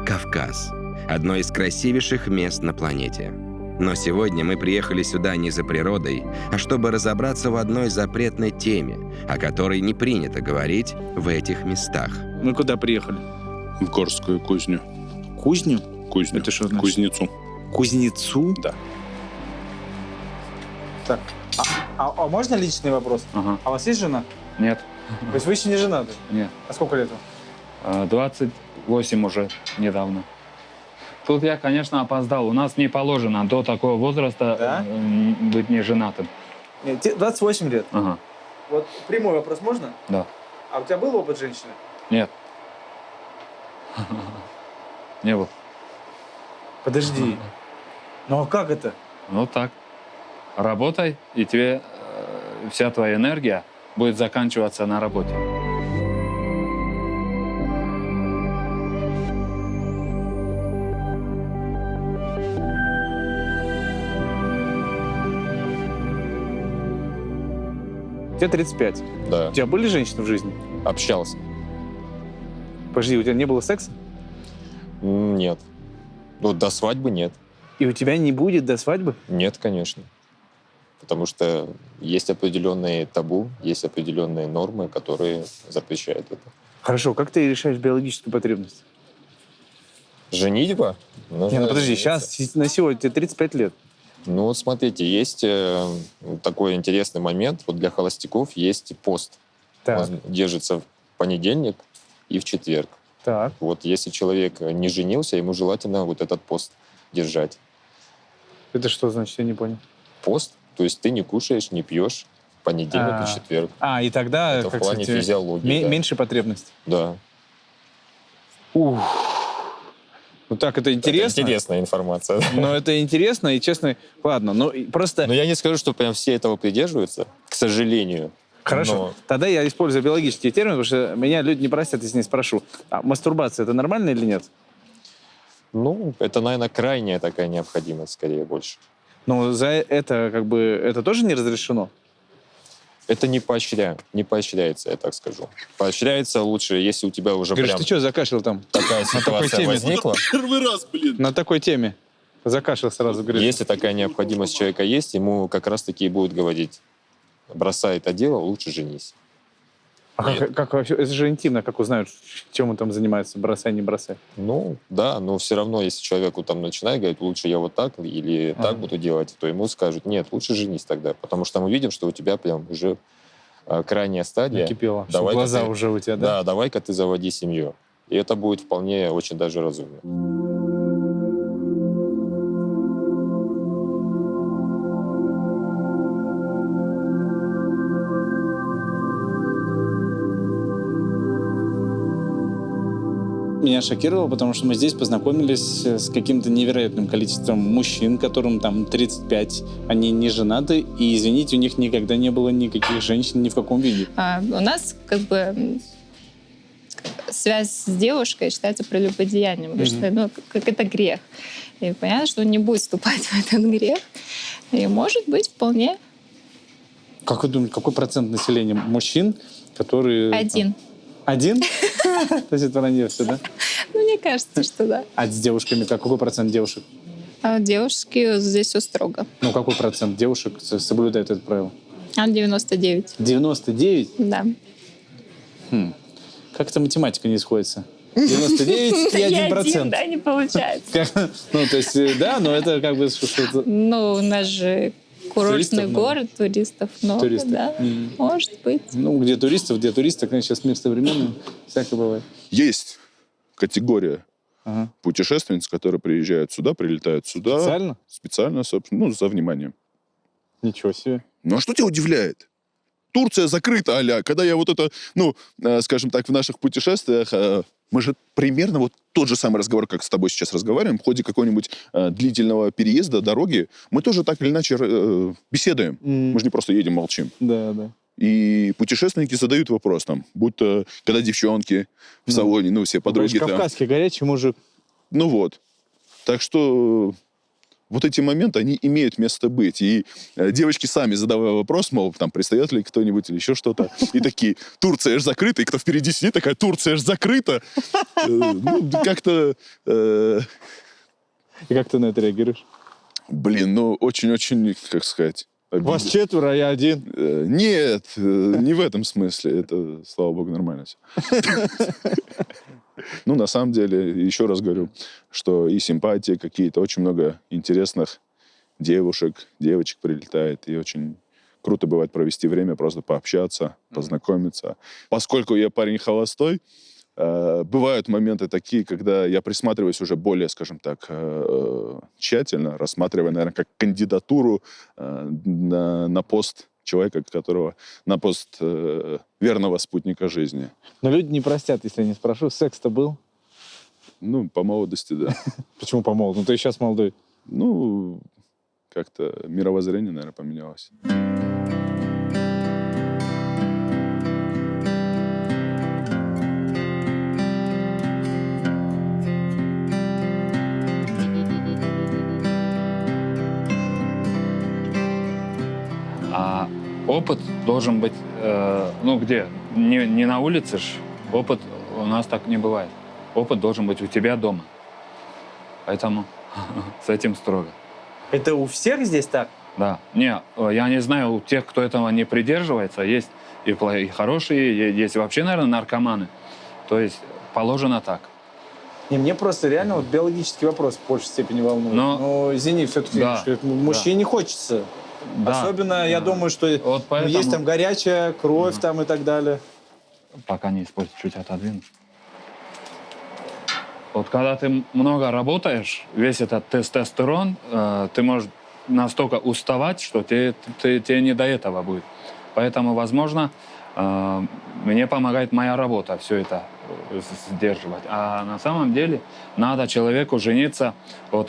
Кавказ – одно из красивейших мест на планете. Но сегодня мы приехали сюда не за природой, а чтобы разобраться в одной запретной теме, о которой не принято говорить в этих местах. Мы куда приехали? В Горскую кузню. Кузню? Кузню. Это что значит? Кузнецу. Кузнецу? Да. Так, а можно личный вопрос? Ага. А у вас есть жена? Нет. То есть вы еще не женаты? Нет. А сколько лет вам? 28 уже недавно. Тут я, конечно, опоздал. У нас не положено до такого возраста Да? быть не женатым. Нет, 28 лет. Ага. Вот прямой вопрос можно? Да. А у тебя был опыт женщины? Нет. Не был. Подожди. Ну а как это? Ну так. Работай, и тебе вся твоя энергия будет заканчиваться на работе. Тебе 35. Да, У тебя были женщины в жизни? общался. Подожди, у тебя не было секса? Нет. Ну, до свадьбы нет. И у тебя не будет до свадьбы? Нет, конечно. Потому что есть определенные табу, есть определенные нормы, которые запрещают это. Хорошо, как ты решаешь биологическую потребность? Женитьба? Нужно Не, ну подожди, жениться. сейчас, на сегодня тебе 35 лет. Ну, вот смотрите, есть такой интересный момент. Вот для холостяков есть пост. Так, Он держится в понедельник и в четверг. так. Вот если человек не женился, ему желательно вот этот пост держать. Это что значит, я не понял? Пост, то есть ты не кушаешь, не пьешь в понедельник и четверг. А, и тогда, Это в как плане сказать, физиологии, да. меньше потребность. Да. Ух. Ну так, это интересно. Это интересная информация. Но это интересно и честно. Ладно, ну и просто... Но я не скажу, что прям все этого придерживаются, к сожалению. Хорошо, Но тогда я использую биологические термины, потому что меня люди не простят, если не спрошу. А мастурбация — это нормально или нет? ну, это, наверное, крайняя такая необходимость, скорее, больше. Ну, за это как бы... Это тоже не разрешено? Это не поощряется, я так скажу. Поощряется лучше, если у тебя уже Говоришь, прям ты что закашлял там? такая ситуация теме? возникла. Первый раз, блин. На такой теме. Закашлял сразу, говоришь. Если такая необходимость у человека есть, ему как раз-таки и будут говорить: бросай это дело, лучше женись. А как вообще? Это же интимно, как узнают, чем он там занимается, бросай, не бросай. Ну, да, но все равно, если человеку там начинает говорить, лучше я вот так или так буду делать, то ему скажут: нет, лучше женись тогда. Потому что мы видим, что у тебя прям уже крайняя стадия. Накипело. Что Давай-ка глаза ты- уже у тебя, да? Да, давай-ка ты заводи семью. И это будет вполне очень даже разумно. Меня шокировало, потому что мы здесь познакомились с каким-то невероятным количеством мужчин, которым там 35, они не женаты, и, извините, у них никогда не было никаких женщин ни в каком виде. У нас как бы связь с девушкой считается прелюбодеянием, потому что как это грех. И понятно, что он не будет вступать в этот грех. И может быть вполне Как вы думаете, какой процент населения мужчин, которые... один. Один? То есть это вранье все, да? Ну, мне кажется, что да. А с девушками как? Какой процент девушек? А у девушки здесь все строго. Ну, какой процент девушек соблюдает это правило? 99. 99? Да. Как эта математика не сходится? 99 и 1%. Да, не получается. Ну, то есть, да, но это как бы что-то... Ну, у нас же курортный Туристов много. город, туристов много, Туристов. да. Может быть. Ну, где туристов, конечно, сейчас мир современный, всякое бывает. Есть категория Ага. путешественниц, которые приезжают сюда, прилетают сюда. Специально? Специально, собственно, ну, за вниманием. Ничего себе. Ну, а что тебя удивляет? Турция закрыта, а-ля. Когда я вот это, ну, скажем так, в наших путешествиях, мы же примерно вот тот же самый разговор, как с тобой сейчас разговариваем, в ходе какого-нибудь длительного переезда, дороги, мы тоже так или иначе беседуем. Мы же не просто едем, молчим. Да, да. И путешественники задают вопрос там, будто когда девчонки в салоне, ну, все подруги там. Кавказский горячий мужик. Ну вот. Так что вот эти моменты, они имеют место быть. И девочки сами, задавая вопрос, мол, там, пристает ли кто-нибудь или еще что-то, и такие, Турция ж закрыта, и кто впереди сидит, такая, Турция ж закрыта. Ну, как-то... И как ты на это реагируешь? Блин, ну, очень-очень, как сказать... Вас 4, а я 1. Нет, не в этом смысле. Это, слава богу, нормально все. Ну, на самом деле, еще раз говорю, что и симпатии какие-то, очень много интересных девушек, девочек прилетает, и очень круто бывает провести время, просто пообщаться, познакомиться. Поскольку я парень холостой, бывают моменты такие, когда я присматриваюсь уже более, скажем так, тщательно, рассматривая, наверное, как кандидатуру на пост человека, которого на пост верного спутника жизни. Но люди не простят, если я не спрошу. Секс-то был? Ну, по молодости, да. Почему по молодости? Ну, ты сейчас молодой. Ну, как-то мировоззрение, наверное, поменялось. А опыт должен быть, ну где? Не на улице ж. Опыт у нас так не бывает. Опыт должен быть у тебя дома. Поэтому с этим строго. Это у всех здесь так? Да. Не, я не знаю, у тех, кто этого не придерживается, есть и хорошие, есть вообще, наверное, наркоманы. То есть положено так. Не, мне просто реально вот биологический вопрос в большей степени волнует. Но извини, все-таки Да, мужчине хочется. Да. Особенно, я думаю, что Вот поэтому... есть там горячая кровь там и так далее. Пока не использую, чуть отодвину. Вот когда ты много работаешь, весь этот тестостерон, ты можешь настолько уставать, что тебе не до этого будет. Поэтому, возможно, мне помогает моя работа все это сдерживать. А на самом деле надо человеку жениться вот,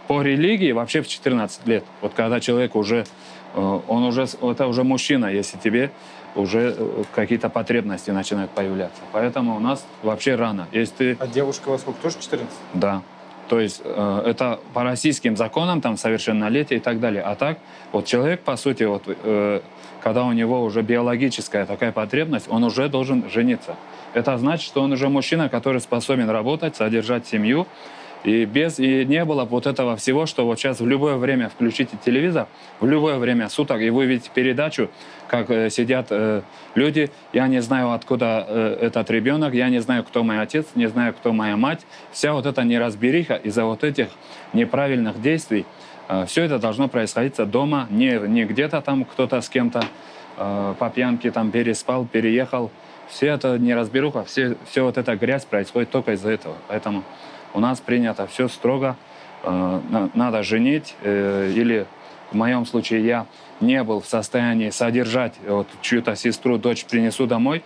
по религии вообще в 14 лет. Вот когда человек уже, это уже мужчина, если тебе уже какие-то потребности начинают появляться. Поэтому у нас вообще рано. Если ты... А девушка во сколько? Тоже 14? Да. То есть это по российским законам, там, совершеннолетие и так далее. А так, вот человек, по сути, вот, когда у него уже биологическая такая потребность, он уже должен жениться. Это значит, что он уже мужчина, который способен работать, содержать семью. И не было вот этого всего, что вот сейчас в любое время включите телевизор, в любое время суток, и вы видите передачу, как сидят люди, я не знаю, откуда этот ребенок, я не знаю, кто мой отец, не знаю, кто моя мать. Вся вот эта неразбериха из-за вот этих неправильных действий, все это должно происходить дома, не где-то там кто-то с кем-то по пьянке там переспал, переехал. Все это неразберуха, все вот эта грязь происходит только из-за этого. Поэтому у нас принято все строго, надо женить, или в моем случае я не был в состоянии содержать вот, чью-то сестру, дочь принесу домой,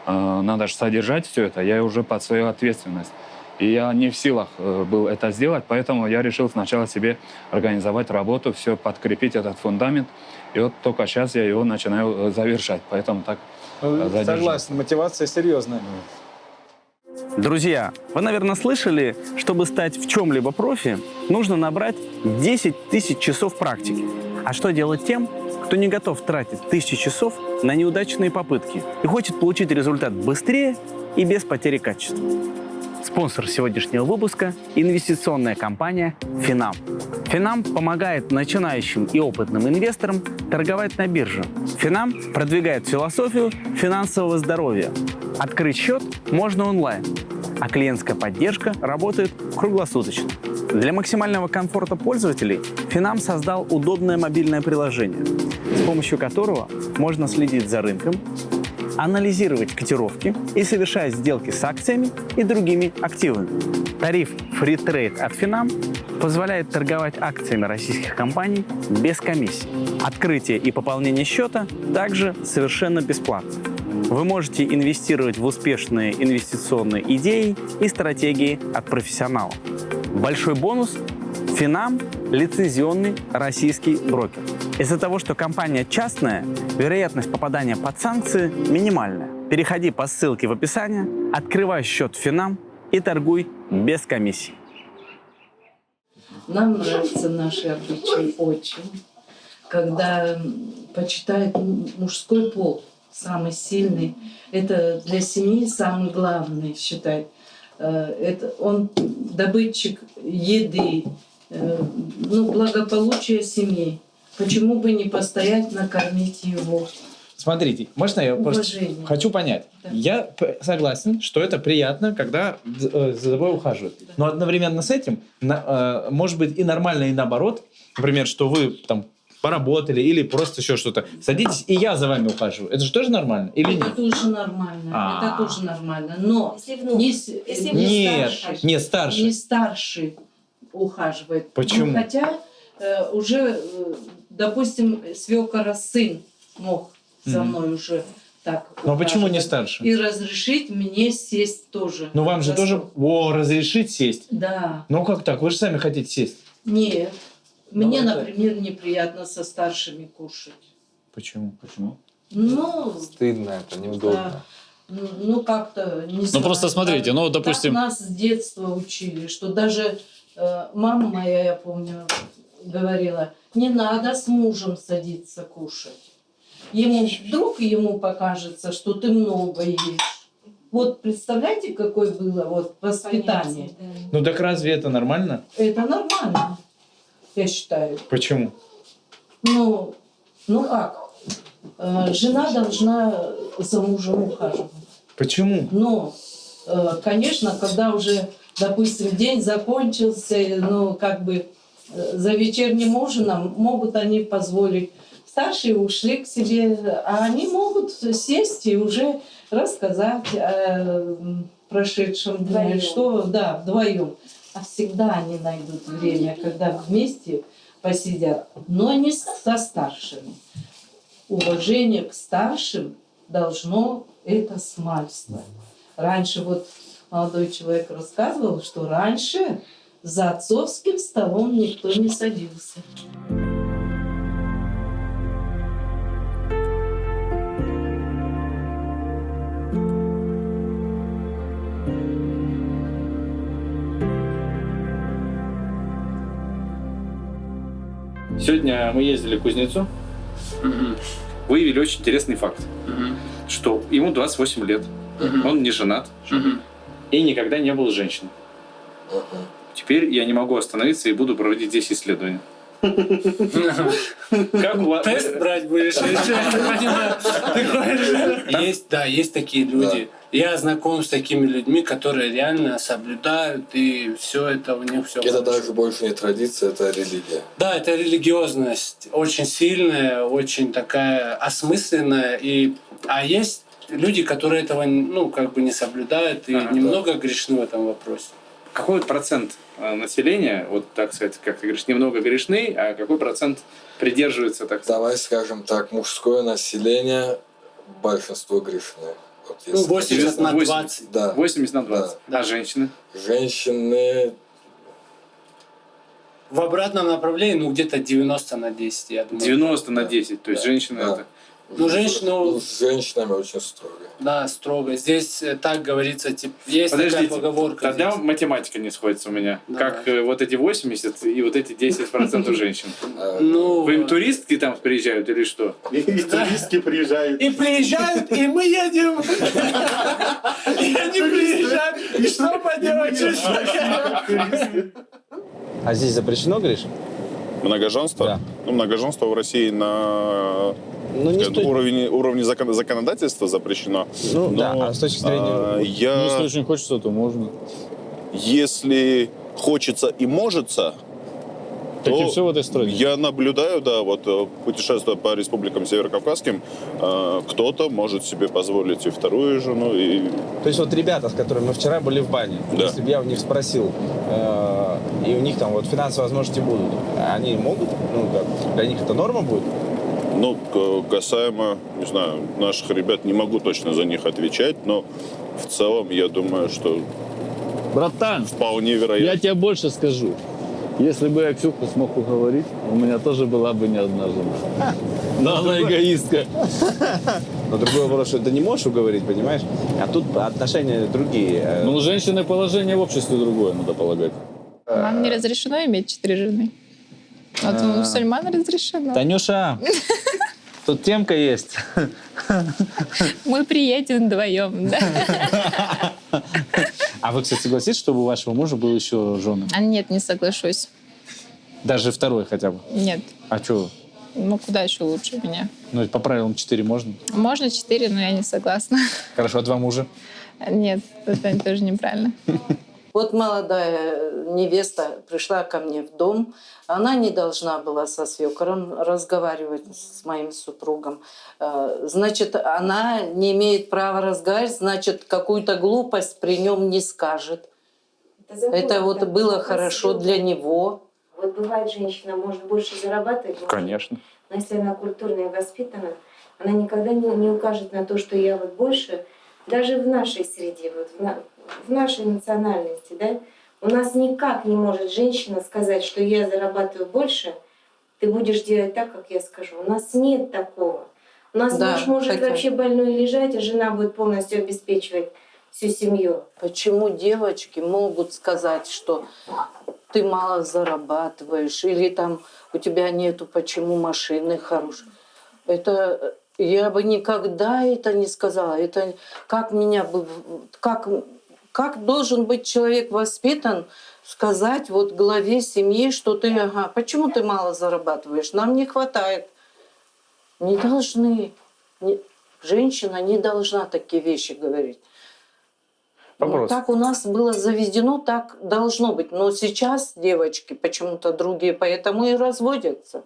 надо же содержать все это, я уже под свою ответственность. И я не в силах был это сделать, поэтому я решил сначала себе организовать работу, все подкрепить этот фундамент, и вот только сейчас я его начинаю завершать, поэтому так задержался. Согласен, мотивация серьезная. Друзья, вы, наверное, слышали, чтобы стать в чем-либо профи, нужно набрать 10 тысяч часов практики. А что делать тем, кто не готов тратить 1000 часов на неудачные попытки и хочет получить результат быстрее и без потери качества? Спонсор сегодняшнего выпуска – инвестиционная компания «Финам». «Финам» помогает начинающим и опытным инвесторам торговать на бирже. «Финам» продвигает философию финансового здоровья. Открыть счет можно онлайн, а клиентская поддержка работает круглосуточно. Для максимального комфорта пользователей «Финам» создал удобное мобильное приложение, с помощью которого можно следить за рынком, анализировать котировки и совершать сделки с акциями и другими активами. Тариф Free Trade от Финам позволяет торговать акциями российских компаний без комиссии. Открытие и пополнение счета также совершенно бесплатно. Вы можете инвестировать в успешные инвестиционные идеи и стратегии от профессионалов. Большой бонус – Финам – лицензионный российский брокер. Из-за того, что компания частная, вероятность попадания под санкции минимальная. Переходи по ссылке в описании, открывай счет в Финам и торгуй без комиссии. Нам нравятся наши обычаи очень. Когда почитают мужской пол, самый сильный, это для семьи самый главный, считай. Это он добытчик еды, благополучия семьи. Почему бы не постоять, накормить его? Смотрите, можно я просто Уважение. хочу понять. Да. Я согласен, что это приятно, когда за тобой ухаживают. Да. Но одновременно с этим, может быть, и нормально, и наоборот. Например, что вы там поработали или просто еще что-то. Садитесь, и я за вами ухаживаю. Это же тоже нормально? Или Это нет? тоже нормально. Это тоже нормально. Но Нет, старше. не старший ухаживает. Почему? Ну, хотя уже, допустим, свекора сын мог за мной уже так Но почему не ухаживать. старше? И разрешить мне сесть тоже. Ну вам же За тоже стол. разрешить сесть. Да. Ну как так? Вы же сами хотите сесть. Нет. Мне, это- например, неприятно со старшими кушать. Почему? Ну, Стыдно, это неудобно. ну как-то не знаю. просто смотрите, ну, допустим- Так нас с детства учили, что даже мама моя, я помню, говорила, не надо с мужем садиться кушать. Вдруг ему покажется, что ты много ешь. Вот представляете, какое было вот воспитание? Ну так разве это нормально? Это нормально, я считаю. Почему? Ну как? Жена должна за мужем ухаживать. Почему? Но, конечно, когда уже, допустим, день закончился, за вечерним ужином могут они позволить. Старшие ушли к себе, а они могут сесть и уже рассказать о прошедшем дне. Вдвоем. А всегда они найдут время, когда вместе посидят, но не со старшими. Уважение к старшим должно это с мальства. Раньше молодой человек рассказывал, что раньше за отцовским столом никто не садился. Сегодня мы ездили к кузнецу, выявили очень интересный факт, что ему 28 лет, он не женат и никогда не был с женщиной. Теперь я не могу остановиться и буду проводить здесь исследования. Как у вас? Тест брать будешь, я понимаю. Есть такие люди. Я знаком с такими людьми, которые реально соблюдают, и все это у них все. Это даже больше не традиция, это религия. Да, это религиозность очень сильная, очень такая осмысленная. А есть люди, которые этого не соблюдают и немного грешны в этом вопросе. Какой процент населения, так сказать, как ты говоришь, немного грешны, а какой процент придерживается, так сказать? Давай скажем так, мужское население, большинство грешное. 80 на 20. Да. 80 на 20. Да. А женщины? Женщины... В обратном направлении, где-то 90 на 10, я думаю. 90 на 10. То есть женщины это... С женщинами очень строго. Да, строго. Здесь так говорится, есть такая поговорка. Тогда здесь. математика не сходится у меня. Давай. Как вот эти 80 и вот эти 10% женщин. Ну, Вы им туристки там приезжают или что? И туристки приезжают. И приезжают, и мы едем. И они приезжают. И что поделать? А здесь запрещено грешить? Многоженство? Да. Многоженство в России на уровне законодательства запрещено. А с точки зрения... Если очень хочется, то можно. Если хочется и можется, Как и то все в этой стране. я наблюдаю, путешествуя по республикам северокавказским, кто-то может себе позволить и вторую жену, и... То есть ребята, с которыми мы вчера были в бане, Да. если бы я у них спросил, и у них там финансовые возможности будут, они могут? Для них это норма будет? Касаемо, не знаю, наших ребят, не могу точно за них отвечать, но в целом я думаю, что Братан, вполне вероятно. я тебе больше скажу. Если бы я Ксюху смог уговорить, у меня тоже была бы не одна жена. Но она эгоистка. Но другой вопрос, что ты не можешь уговорить, понимаешь? А тут отношения другие. Ну, у женщины положение в обществе другое, надо полагать. Вам не разрешено иметь 4 жены? Вот у мусульман разрешено. Танюша, тут темка есть. Мы приедем вдвоем, да? А вы, кстати, согласитесь, чтобы у вашего мужа был еще жены? А нет, не соглашусь. Даже второй хотя бы? Нет. А что? Ну, куда еще лучше меня? Ну, по правилам 4 можно? Можно 4, но я не согласна. Хорошо, а 2 мужа? Нет, это тоже неправильно. Вот молодая невеста пришла ко мне в дом. Она не должна была со свекром разговаривать с моим супругом. Значит, она не имеет права разговаривать, значит, какую-то глупость при нем не скажет. Это вот было хорошо для него. Вот бывает, женщина может больше зарабатывать. Конечно. Но если она культурная и воспитана, она никогда не укажет на то, что я вот больше, даже в нашей среде, вот в нашей национальности, да, у нас никак не может женщина сказать, что я зарабатываю больше, ты будешь делать так, как я скажу. У нас нет такого. У нас муж может вообще больной лежать, а жена будет полностью обеспечивать всю семью. Почему девочки могут сказать, что ты мало зарабатываешь, или там у тебя нету, почему машины хорошие? Это я бы никогда это не сказала. Это как меня бы, как должен быть человек воспитан, сказать вот главе семьи, что ты, ага, почему ты мало зарабатываешь? Нам не хватает. Не должны. Женщина не должна такие вещи говорить. Ну, так у нас было заведено, так должно быть. Но сейчас девочки почему-то другие, поэтому и разводятся.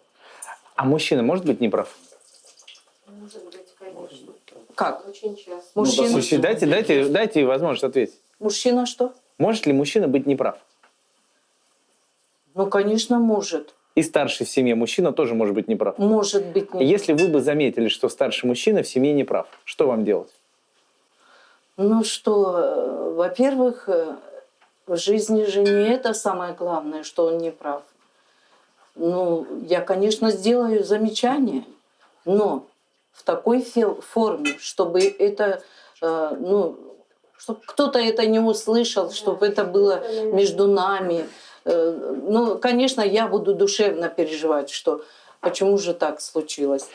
А мужчина может быть неправ? Может быть, конечно. Как? Очень часто. Мужчина. Дайте возможность ответить. Мужчина что? Может ли мужчина быть неправ? Ну, конечно, может. И старший в семье мужчина тоже может быть неправ. Может быть неправ. Если вы бы заметили, что старший мужчина в семье неправ, что вам делать? Ну что, во-первых, в жизни же не это самое главное, что он не прав. Ну, я, конечно, сделаю замечание, но в такой форме, чтобы это, чтобы кто-то это не услышал, чтобы это было между нами. Ну, конечно, я буду душевно переживать, что почему же так случилось.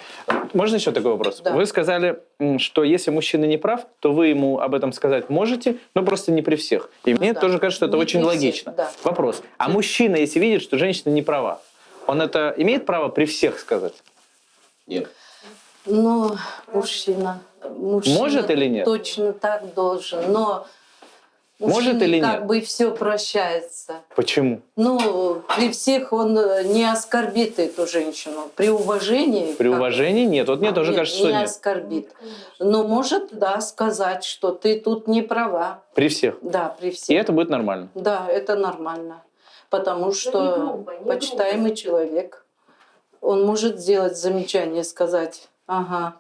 Можно еще такой вопрос? Да. Вы сказали, что если мужчина не прав, то вы ему об этом сказать можете, но просто не при всех. И мне тоже кажется, что это Не очень при всех, логично. да. Вопрос. А мужчина, если видит, что женщина не права, он это имеет право при всех сказать? Нет. Но мужчина Может или нет? точно так должен, но Может мужчине или как нет? бы все прощается. Почему? Ну, при всех он не оскорбит эту женщину. При уважении... При уважении нет. Вот мне тоже нет, кажется, что не нет. оскорбит. Но может, да, сказать, что ты тут не права. При всех. Да, при И всех. это будет нормально. Да, это нормально. Потому что почитаемый человек, он может сделать замечание, сказать, ага,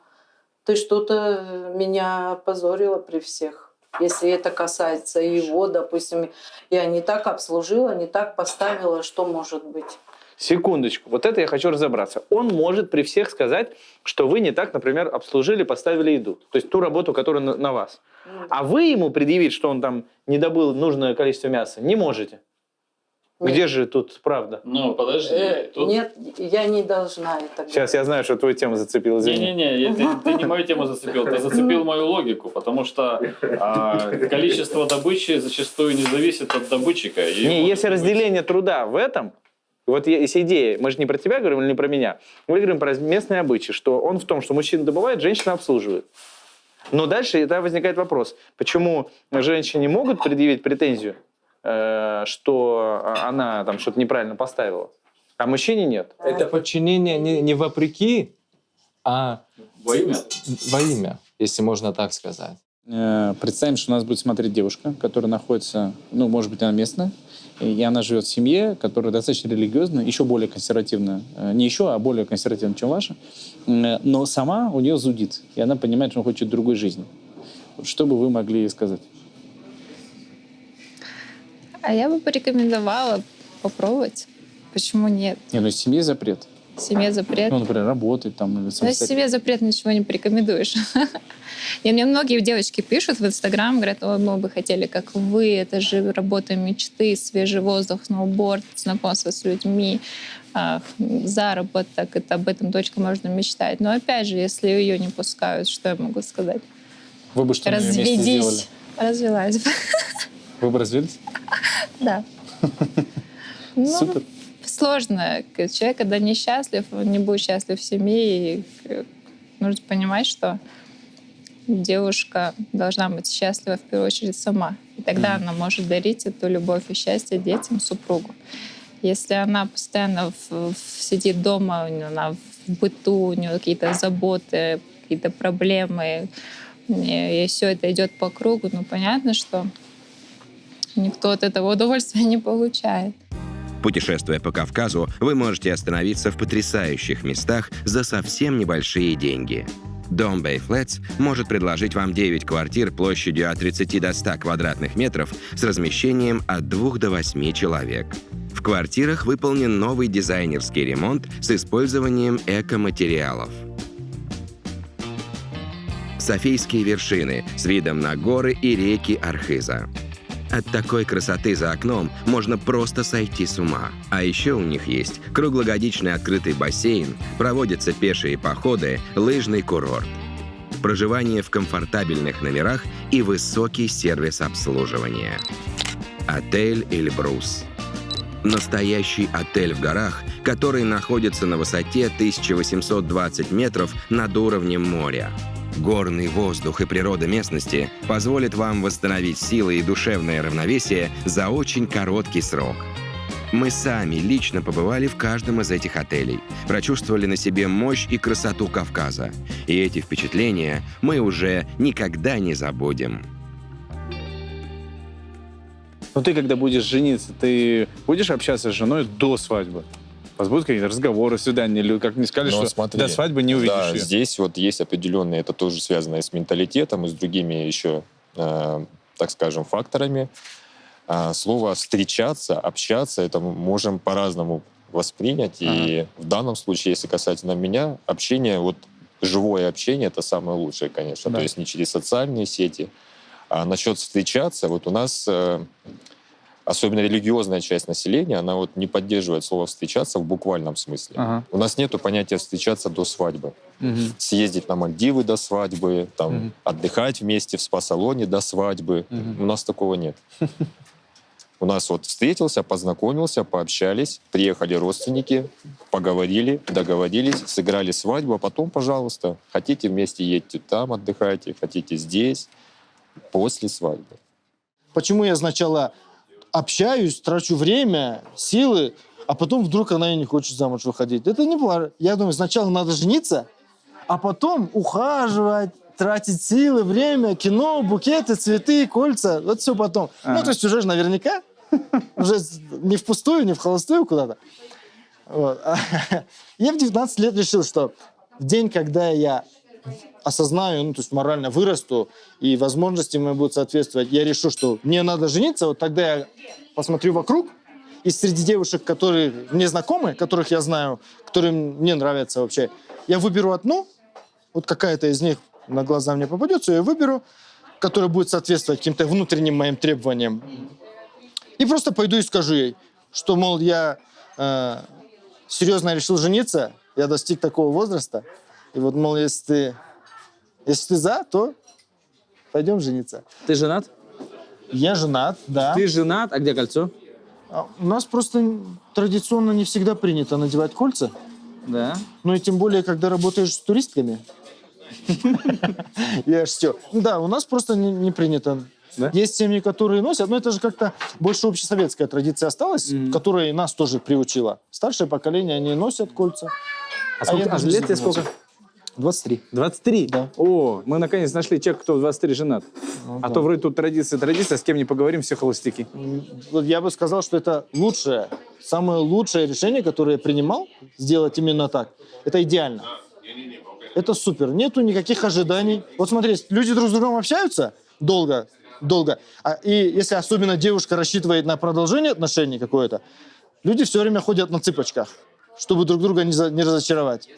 ты что-то меня опозорила при всех. Если это касается его, допустим, я не так обслужила, не так поставила, что может быть? Секундочку. Вот это я хочу разобраться. Он может при всех сказать, что вы не так, например, обслужили, поставили еду. То есть ту работу, которая на вас. А вы ему предъявить, что он там не добыл нужное количество мяса, не можете. Нет. Где же тут правда? Ну, подожди. Нет, я не должна это говорить. Сейчас я знаю, что твою тему зацепил. Извини. Не-не-не, ты не мою тему зацепил, ты зацепил мою логику, потому что количество добычи зачастую не зависит от добытчика. И Не, вот если разделение труда в этом, вот есть идея, мы же не про тебя говорим или не про меня, мы говорим про местные обычаи, что он в том, что мужчина добывает, женщина обслуживает. Но дальше тогда возникает вопрос, почему женщине могут предъявить претензию, что она там что-то неправильно поставила, а мужчине нет? Это подчинение не вопреки, а во имя. во имя, если можно так сказать. Представим, что у нас будет смотреть девушка, которая находится, ну, может быть, она местная, и она живет в семье, которая достаточно религиозная, еще более консервативная, не еще, а более консервативная, чем ваша, но сама у нее зудит, и она понимает, что она хочет другой жизни. Вот что бы вы могли ей сказать? А я бы порекомендовала попробовать. Почему нет? Не, ну из семьи запрет. В семье запрет. Ну, например, работать там или Да, в самостоятельно. семье запрет ничего не порекомендуешь. И мне многие девочки пишут в Инстаграм, говорят, ой, мы бы хотели, как вы, это же работа мечты, свежий воздух, сноуборд, знакомство с людьми, заработок, это об этом только можно мечтать. Но опять же, если ее не пускают, что я могу сказать? Вы бы что на ее месте сделали? Разведись. Развелась бы. Вы бы развелись? Да. Ну, Супер. сложно. Человек, когда несчастлив, он не будет счастлив в семье. И нужно понимать, что девушка должна быть счастлива в первую очередь сама. И тогда она может дарить эту любовь и счастье детям, супругу. Если она постоянно сидит дома, она в быту, у нее какие-то заботы, какие-то проблемы, и все это идет по кругу, ну понятно, что никто от этого удовольствия не получает. Путешествуя по Кавказу, вы можете остановиться в потрясающих местах за совсем небольшие деньги. Дом Bay Flats может предложить вам 9 квартир площадью от 30 до 100 квадратных метров с размещением от 2 до 8 человек. В квартирах выполнен новый дизайнерский ремонт с использованием экоматериалов. Софийские вершины с видом на горы и реки Архиза. От такой красоты за окном можно просто сойти с ума. А еще у них есть круглогодичный открытый бассейн, проводятся пешие походы, лыжный курорт. Проживание в комфортабельных номерах и высокий сервис обслуживания. Отель Эльбрус. Настоящий отель в горах, который находится на высоте 1820 метров над уровнем моря. Горный воздух и природа местности позволят вам восстановить силы и душевное равновесие за очень короткий срок. Мы сами лично побывали в каждом из этих отелей, прочувствовали на себе мощь и красоту Кавказа. И эти впечатления мы уже никогда не забудем. Но ты, когда будешь жениться, ты будешь общаться с женой до свадьбы? У вас будут какие-то разговоры, свидания? Или как мне сказали, Но что смотри, до свадьбы не увидишь да, ее? здесь вот есть определенные, это тоже связано и с менталитетом, и с другими еще, так скажем, факторами. Слово «встречаться», «общаться» это мы можем по-разному воспринять. И в данном случае, если касательно меня, общение, вот живое общение — это самое лучшее, конечно. Да. То есть не через социальные сети. А насчет «встречаться», вот у нас... Особенно религиозная часть населения, она вот не поддерживает слово «встречаться» в буквальном смысле. У нас нету понятия «встречаться до свадьбы». Съездить на Мальдивы до свадьбы, там, отдыхать вместе в спа-салоне до свадьбы. У нас такого нет. У нас вот встретился, познакомился, пообщались, приехали родственники, поговорили, договорились, сыграли свадьбу, а потом, пожалуйста, хотите вместе едьте там, отдыхайте, хотите здесь, после свадьбы. Почему я сначала общаюсь, трачу время, силы, а потом вдруг она и не хочет замуж выходить? Это не плохо. Я думаю, сначала надо жениться, а потом ухаживать, тратить силы, время, кино, букеты, цветы, кольца. Вот все потом. Ну, то есть уже же наверняка, уже не впустую, не в холостую куда-то. Вот. Я в 19 лет решил, что в день, когда я осознаю, ну, то есть морально вырасту, и возможности мои будут соответствовать, я решу, что мне надо жениться, вот тогда я посмотрю вокруг, и среди девушек, которые мне знакомы, которых я знаю, которые мне нравятся вообще, я выберу одну, вот какая-то из них на глаза мне попадется, я выберу, которая будет соответствовать каким-то внутренним моим требованиям. И просто пойду и скажу ей, что, мол, я серьезно решил жениться, я достиг такого возраста, и вот, мол, если ты за, то пойдем жениться. Ты женат? Я женат, да. Ты женат, а где кольцо? У нас просто традиционно не всегда принято надевать кольца. Да. Ну и тем более, когда работаешь с туристками. Я шучу. Да, у нас просто не принято. Есть семьи, которые носят, но это же как-то больше общесоветская традиция осталась, которая и нас тоже приучила. Старшее поколение, они носят кольца. А лет тебе сколько? 23. 23? Да. О, мы наконец нашли человека, кто в 23 женат. Ну, а да. то вроде тут традиция, с кем не поговорим, все холостяки. Вот я бы сказал, что это лучшее, самое лучшее решение, которое я принимал, сделать именно так. Это идеально. Это супер. Нету никаких ожиданий. Вот смотри, люди друг с другом общаются долго. И если особенно девушка рассчитывает на продолжение отношений какое-то, люди все время ходят на цыпочках. чтобы друг друга не разочаровать.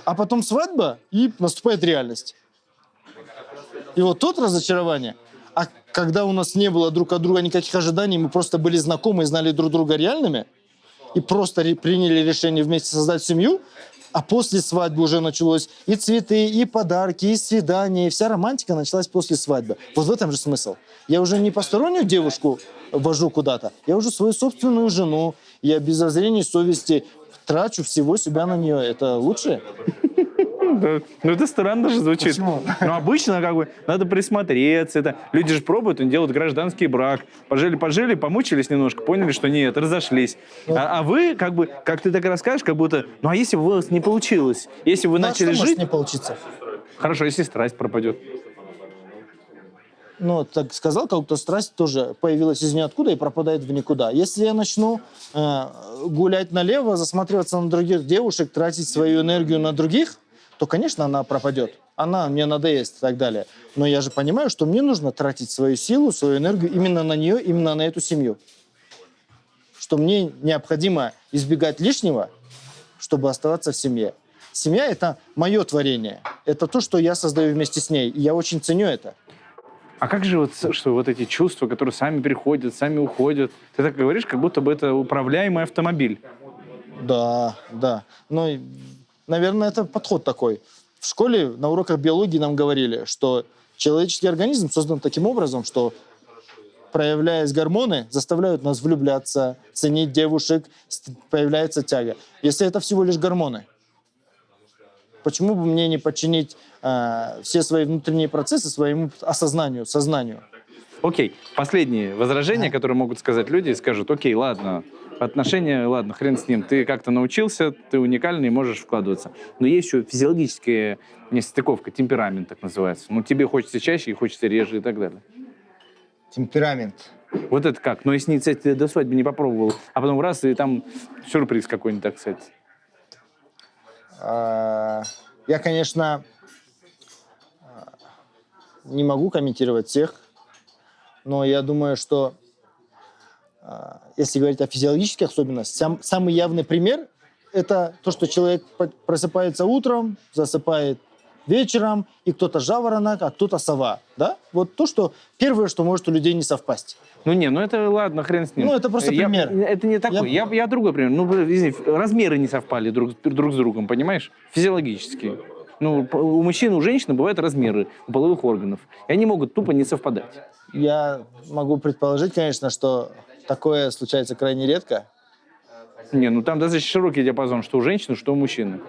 А потом свадьба, и наступает реальность. И вот тут разочарование. А когда у нас не было друг от друга никаких ожиданий, мы просто были знакомы и знали друг друга реальными, и просто приняли решение вместе создать семью, а после свадьбы уже началось и цветы, и подарки, и свидания, и вся романтика началась после свадьбы. Вот в этом же смысл. Я уже не постороннюю девушку вожу куда-то, я уже свою собственную жену, я без зазрения совести трачу всего себя на нее. Это лучше? Ну, это странно же звучит. Почему? Ну, обычно как бы надо присмотреться. Это... Люди же пробуют, они делают гражданский брак. Пожили, помучились немножко, поняли, что нет, разошлись. А вы, как бы, как ты так расскажешь, как будто, ну, а если бы у вас не получилось? Если бы вы начали что жить... может не получиться? Хорошо, если страсть пропадет. Ну, так сказал, как будто страсть тоже появилась из ниоткуда и пропадает в никуда. Если я начну гулять налево, засматриваться на других девушек, тратить свою энергию на других, то, конечно, она пропадет. Она мне надоест и так далее. Но я же понимаю, что мне нужно тратить свою силу, свою энергию именно на нее, именно на эту семью. Что мне необходимо избегать лишнего, чтобы оставаться в семье. Семья — это мое творение. Это то, что я создаю вместе с ней. И я очень ценю это. А как же вот эти чувства, которые сами приходят, сами уходят? Ты так говоришь, как будто бы это управляемый автомобиль. Да. Но, наверное, это подход такой. В школе на уроках биологии нам говорили, что человеческий организм создан таким образом, что, проявляясь гормоны, заставляют нас влюбляться, ценить девушек, появляется тяга. Если это всего лишь гормоны, почему бы мне не подчинить все свои внутренние процессы своему осознанию, сознанию? Окей, последние возражения, которые могут сказать люди, скажут: окей, ладно, отношения, ладно, хрен с ним, ты как-то научился, ты уникальный, можешь вкладываться. Но есть еще физиологическая нестыковка, темперамент так называется. Ну, тебе хочется чаще и хочется реже и так далее. Темперамент. Вот это как? Но если, кстати, ты до свадьбы не попробовал, а потом раз, и там сюрприз какой-нибудь, так сказать. Я, конечно, не могу комментировать всех, но я думаю, что если говорить о физиологических особенностях, самый явный пример – это то, что человек просыпается утром, засыпает вечером, и кто-то жаворонок, а кто-то сова. Да? Вот то, что первое, что может у людей не совпасть. Ну это ладно, хрен с ним. Ну, это просто пример. Это не такой. Я другой пример. Ну, извини, размеры не совпали друг с другом, понимаешь? Физиологически. Ну, у мужчин и у женщин бывают размеры у половых органов. И они могут тупо не совпадать. Я могу предположить, конечно, что такое случается крайне редко. Не, ну там достаточно широкий диапазон, что у женщины, что у мужчины.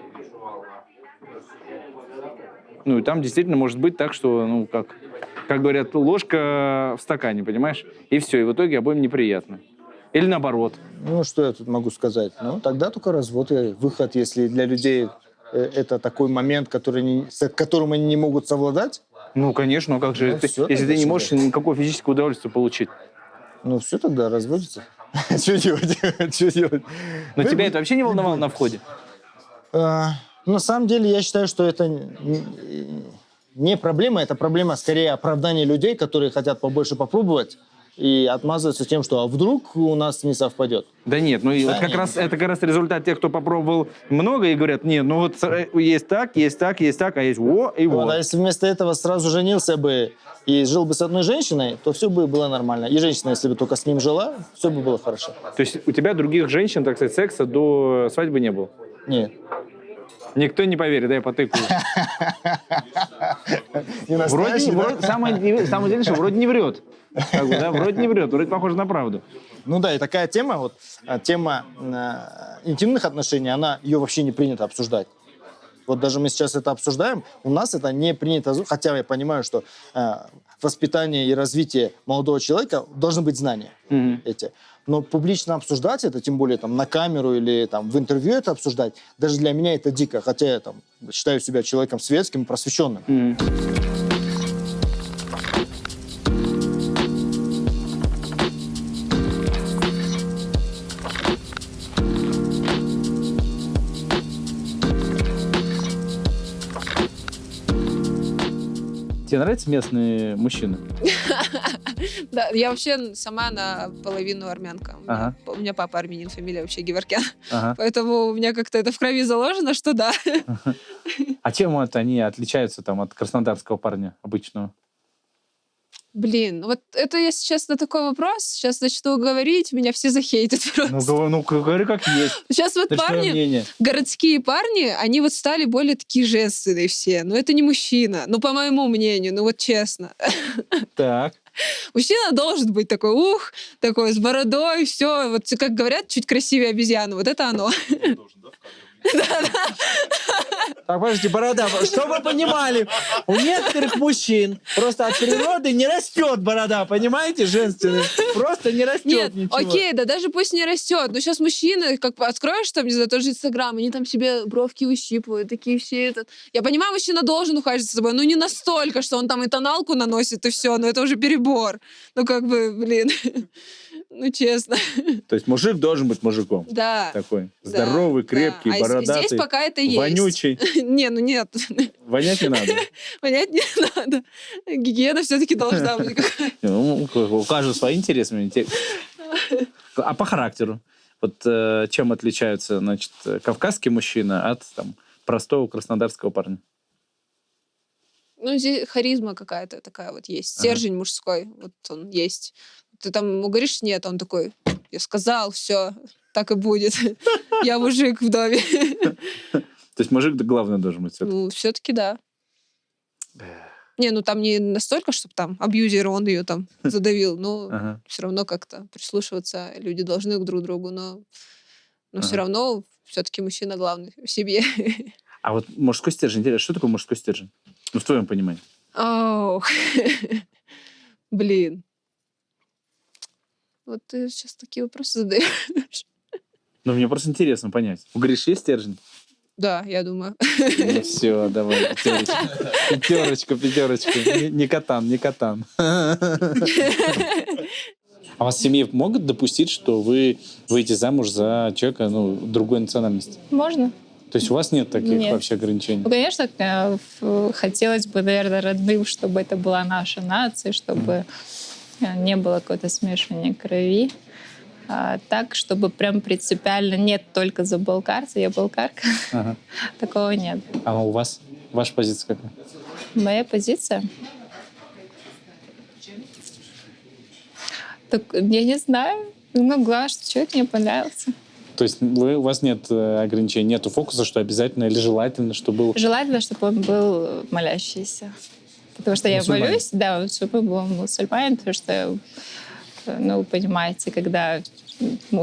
Ну, и там действительно может быть так, что, ну, как говорят, ложка в стакане, понимаешь? И все, и в итоге обоим неприятно. Или наоборот. Ну, что я тут могу сказать? Ну, тогда только развод и выход, если для людей это такой момент, с которым они не могут совладать. Ну, конечно, а как же, если ты не можешь никакого физического удовольствия получить? Ну, все тогда разводится. Что делать? Но тебя это вообще не волновало на входе? На самом деле, я считаю, что это не проблема, это проблема скорее оправдания людей, которые хотят побольше попробовать и отмазываются тем, что а вдруг у нас не совпадет. Да нет, ну вот это как раз результат тех, кто попробовал много и говорят: нет, ну вот есть так, а есть во и вот. А если вместо этого сразу женился бы и жил бы с одной женщиной, то все бы было нормально. И женщина, если бы только с ним жила, все бы было хорошо. То есть у тебя других женщин, так сказать, секса до свадьбы не было? Нет. Никто не поверит, да, я потыкаю. Самое интересное, что вроде не врет. Вроде не врет, вроде похоже на правду. Ну да, и такая тема, тема интимных отношений, ее вообще не принято обсуждать. Вот даже мы сейчас это обсуждаем, у нас это не принято, хотя я понимаю, что воспитание и развитие молодого человека должны быть знания эти. Но публично обсуждать это, тем более там на камеру или там в интервью это обсуждать, даже для меня это дико, хотя я там считаю себя человеком светским, просвещенным. Тебе нравятся местные мужчины? Да, я вообще сама наполовину армянка. У меня папа армянин, фамилия вообще Геворкян. Поэтому у меня как-то это в крови заложено, что да. А чем вот они отличаются там от краснодарского парня обычного? Блин, вот это, если честно, такой вопрос. Сейчас начну говорить, меня все захейтят просто. Ну, говори как есть. Сейчас вот Это твое парни, мнение. городские парни, они вот стали более такие женственные все. Но это не мужчина, ну, по моему мнению, ну, вот честно. Так. Мужчина должен быть такой, такой с бородой, все, вот как говорят, чуть красивее обезьяны. Вот это оно. Так, подождите, борода. Что вы понимали? У некоторых мужчин просто от природы не растет борода, понимаете, женственная. Просто не растет Нет, ничего. окей, да даже пусть не растет. Но сейчас мужчины, как откроешь там, не знаю, тот же Инстаграм, они там себе бровки выщипывают, такие все этот. Я понимаю, мужчина должен ухаживать за собой, но не настолько, что он там и тоналку наносит, и все, но это уже перебор. Ну, как бы, блин, ну, честно. То есть мужик должен быть мужиком. Да. Такой здоровый, крепкий, А бородатый. здесь пока это есть. Вонючий. Не, ну нет. Вонять не надо. Вонять не надо. Гигиена все-таки должна быть какая-то. Ну, у каждого свои интересы. А по характеру? Вот чем отличаются, значит, кавказский мужчина от там, простого краснодарского парня? Ну, здесь харизма какая-то такая вот есть. Стержень мужской, вот он есть. Ты там ему говоришь нет, он такой, я сказал, все, так и будет. Я мужик в доме. То есть мужик главное должен быть все-таки? Ну, все-таки да. Не, ну там не настолько, чтобы там абьюзер, он ее там задавил, но все равно как-то прислушиваться люди должны друг к другу, но все равно все-таки мужчина главный в семье. А вот мужской стержень, интересно, что такое мужской стержень? Ну, в твоем понимании. Ох, блин. Вот ты сейчас такие вопросы задаешь. Ну, мне просто интересно понять. У Гриши есть стержень? Да, я думаю. Ну все, давай, пятерочка. Не катан. А вас в семье могут допустить, что вы выйдете замуж за человека другой национальности? Можно. То есть у вас нет таких вообще ограничений? Ну, конечно, хотелось бы, наверное, родным, чтобы это была наша нация, чтобы не было какое-то смешивания крови. Так, чтобы прям принципиально нет только за болгарца, я болгарка. Такого нет. А у вас? Ваша позиция какая? Моя позиция? Так, я не знаю. Ну, главное, что человек мне понравился. То есть у вас нет ограничений, нету фокуса, что обязательно или желательно, чтобы был... Желательно, чтобы он был молящийся. Потому что я молюсь, да, чтобы был мусульманин, потому что, вы понимаете, когда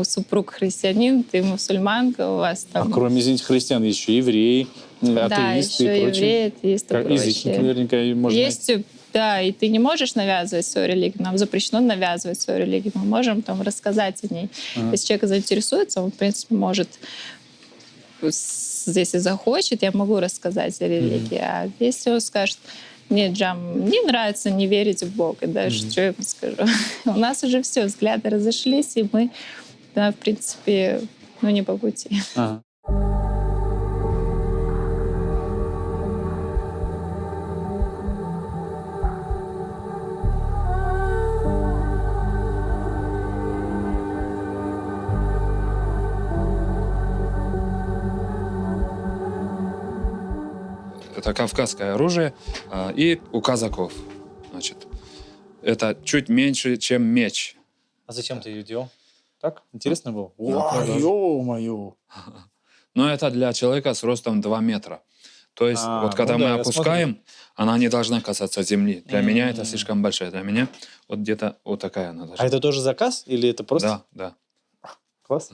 супруг христианин, ты мусульманка, у вас там... А кроме, извините, христиан, еще евреи, атеисты и прочие. Да, еще евреи, атеисты и прочие. Язычники наверняка можно есть, найти. Да, и ты не можешь навязывать свою религию. Нам запрещено навязывать свою религию. Мы можем там рассказать о ней. Если человек заинтересуется, он, в принципе, может, если захочет, я могу рассказать о религии. А если он скажет, нет, Джам, мне нравится не верить в Бога, даже что я ему скажу. У нас уже все, взгляды разошлись, и мы, в принципе, не по пути. Это кавказское оружие. И у казаков, значит, это чуть меньше, чем меч. А зачем ты ее делал? Так? Интересно было? Ё-моё! Но это для человека с ростом 2 метра. То есть, когда мы опускаем, она не должна касаться земли. Для меня это слишком большая. Для меня вот где-то вот такая она должна. А это тоже заказ? Или это просто... Да. Класс.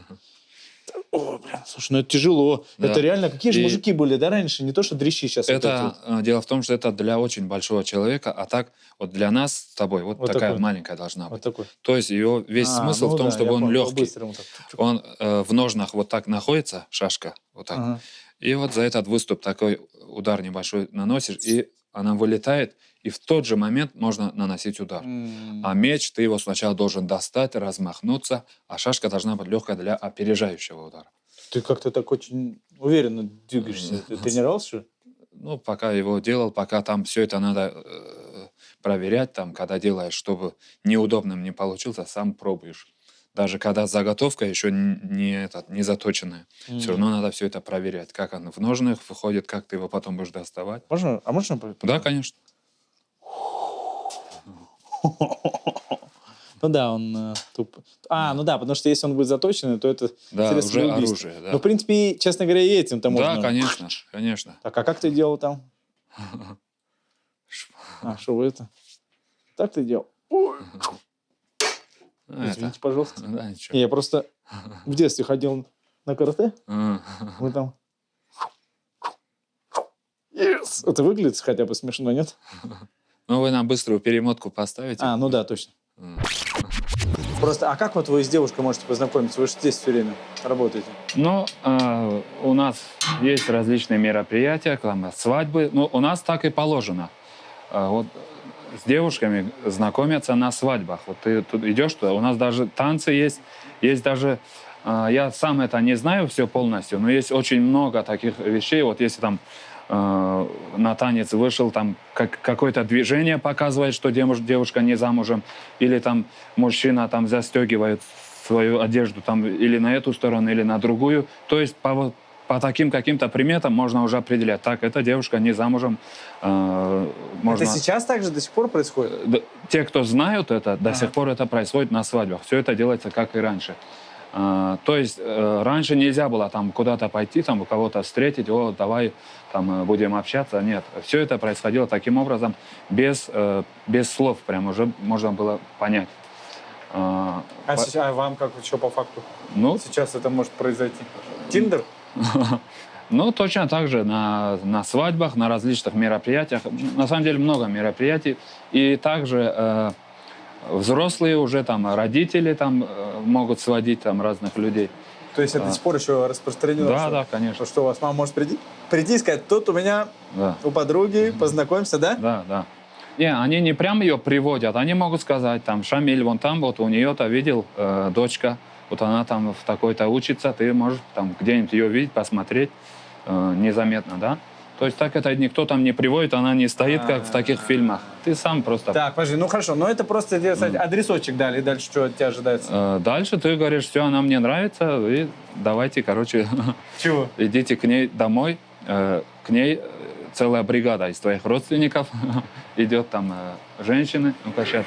О, блин, слушай, это тяжело. Да. Это реально, какие же мужики были, да, раньше? Не то, что дрищи сейчас. Это дело в том, что это для очень большого человека, а так вот для нас с тобой вот такая такой. Маленькая должна быть. Вот такой. То есть ее весь смысл в том, чтобы он легкий. Он в ножнах вот так находится, шашка, вот так. И вот за этот выступ такой удар небольшой наносишь, и она вылетает, и в тот же момент можно наносить удар. А меч, ты его сначала должен достать, размахнуться, а шашка должна быть легкая для опережающего удара. Ты как-то так очень уверенно двигаешься. Ты тренировался? Ну, пока его делал, пока там все это надо проверять, там, когда делаешь, чтобы неудобным не получился, сам пробуешь. Даже когда заготовка еще не заточенная. Все равно надо все это проверять. Как оно в ножнах выходит, как ты его потом будешь доставать. Можно? А можно? Да, конечно. Ну да, он туп. Ну да, потому что если он будет заточенный, то это Да, средство уже убийства. оружие. Да. Ну, в принципе, честно говоря, и этим-то можно. Да, конечно, конечно. Так, а как ты делал там? Что вы это? Так ты делал? Извините, пожалуйста. Да, ничего. Я просто в детстве ходил на карате. Вы там... Yes! Это выглядит хотя бы смешно, нет? Ну, вы нам быструю перемотку поставите. Ну да, точно. Просто, а как вот вы с девушкой можете познакомиться? Вы же здесь все время работаете. Ну, у нас есть различные мероприятия, там, свадьбы. Ну, у нас так и положено. Вот с девушками знакомятся на свадьбах. Вот ты тут идешь, у нас даже танцы есть даже... Я сам это не знаю все полностью, но есть очень много таких вещей. Вот если там на танец вышел, там какое-то движение показывает, что девушка не замужем, или там мужчина там застегивает свою одежду там или на эту сторону, или на другую. То есть по таким каким-то приметам можно уже определять, так, эта девушка не замужем. Можно... Это сейчас также до сих пор происходит? Те, кто знают это, до сих пор это происходит на свадьбах. Все это делается как и раньше. То есть раньше нельзя было там куда-то пойти, там кого-то встретить, давай там будем общаться. Нет, все это происходило таким образом, без слов, прям уже можно было понять. Сейчас, вам как, что по факту? Ну, сейчас это может произойти? Тиндер? Ну, точно так же на свадьбах, на различных мероприятиях. На самом деле много мероприятий. И также взрослые уже там, родители там могут сводить там разных людей. То есть это до сих пор еще распространено? Да, конечно. Что у вас мама может прийти и сказать, тут у меня у подруги, познакомься, да? Да. Не, они не прям ее приводят, они могут сказать, там, Шамиль, вон там, вот у нее-то видел дочка, вот она там в такой-то учится, ты можешь там где-нибудь ее видеть, посмотреть незаметно, да? То есть так это никто там не приводит, она не стоит, как в таких фильмах. Ты сам просто... Так, подожди, ну хорошо, но это просто адресочек дали, и дальше что от тебя ожидается? Дальше ты говоришь, все, она мне нравится, и давайте, короче... Чего? Идите к ней домой, к ней целая бригада из твоих родственников идет там женщины, ну-ка сейчас,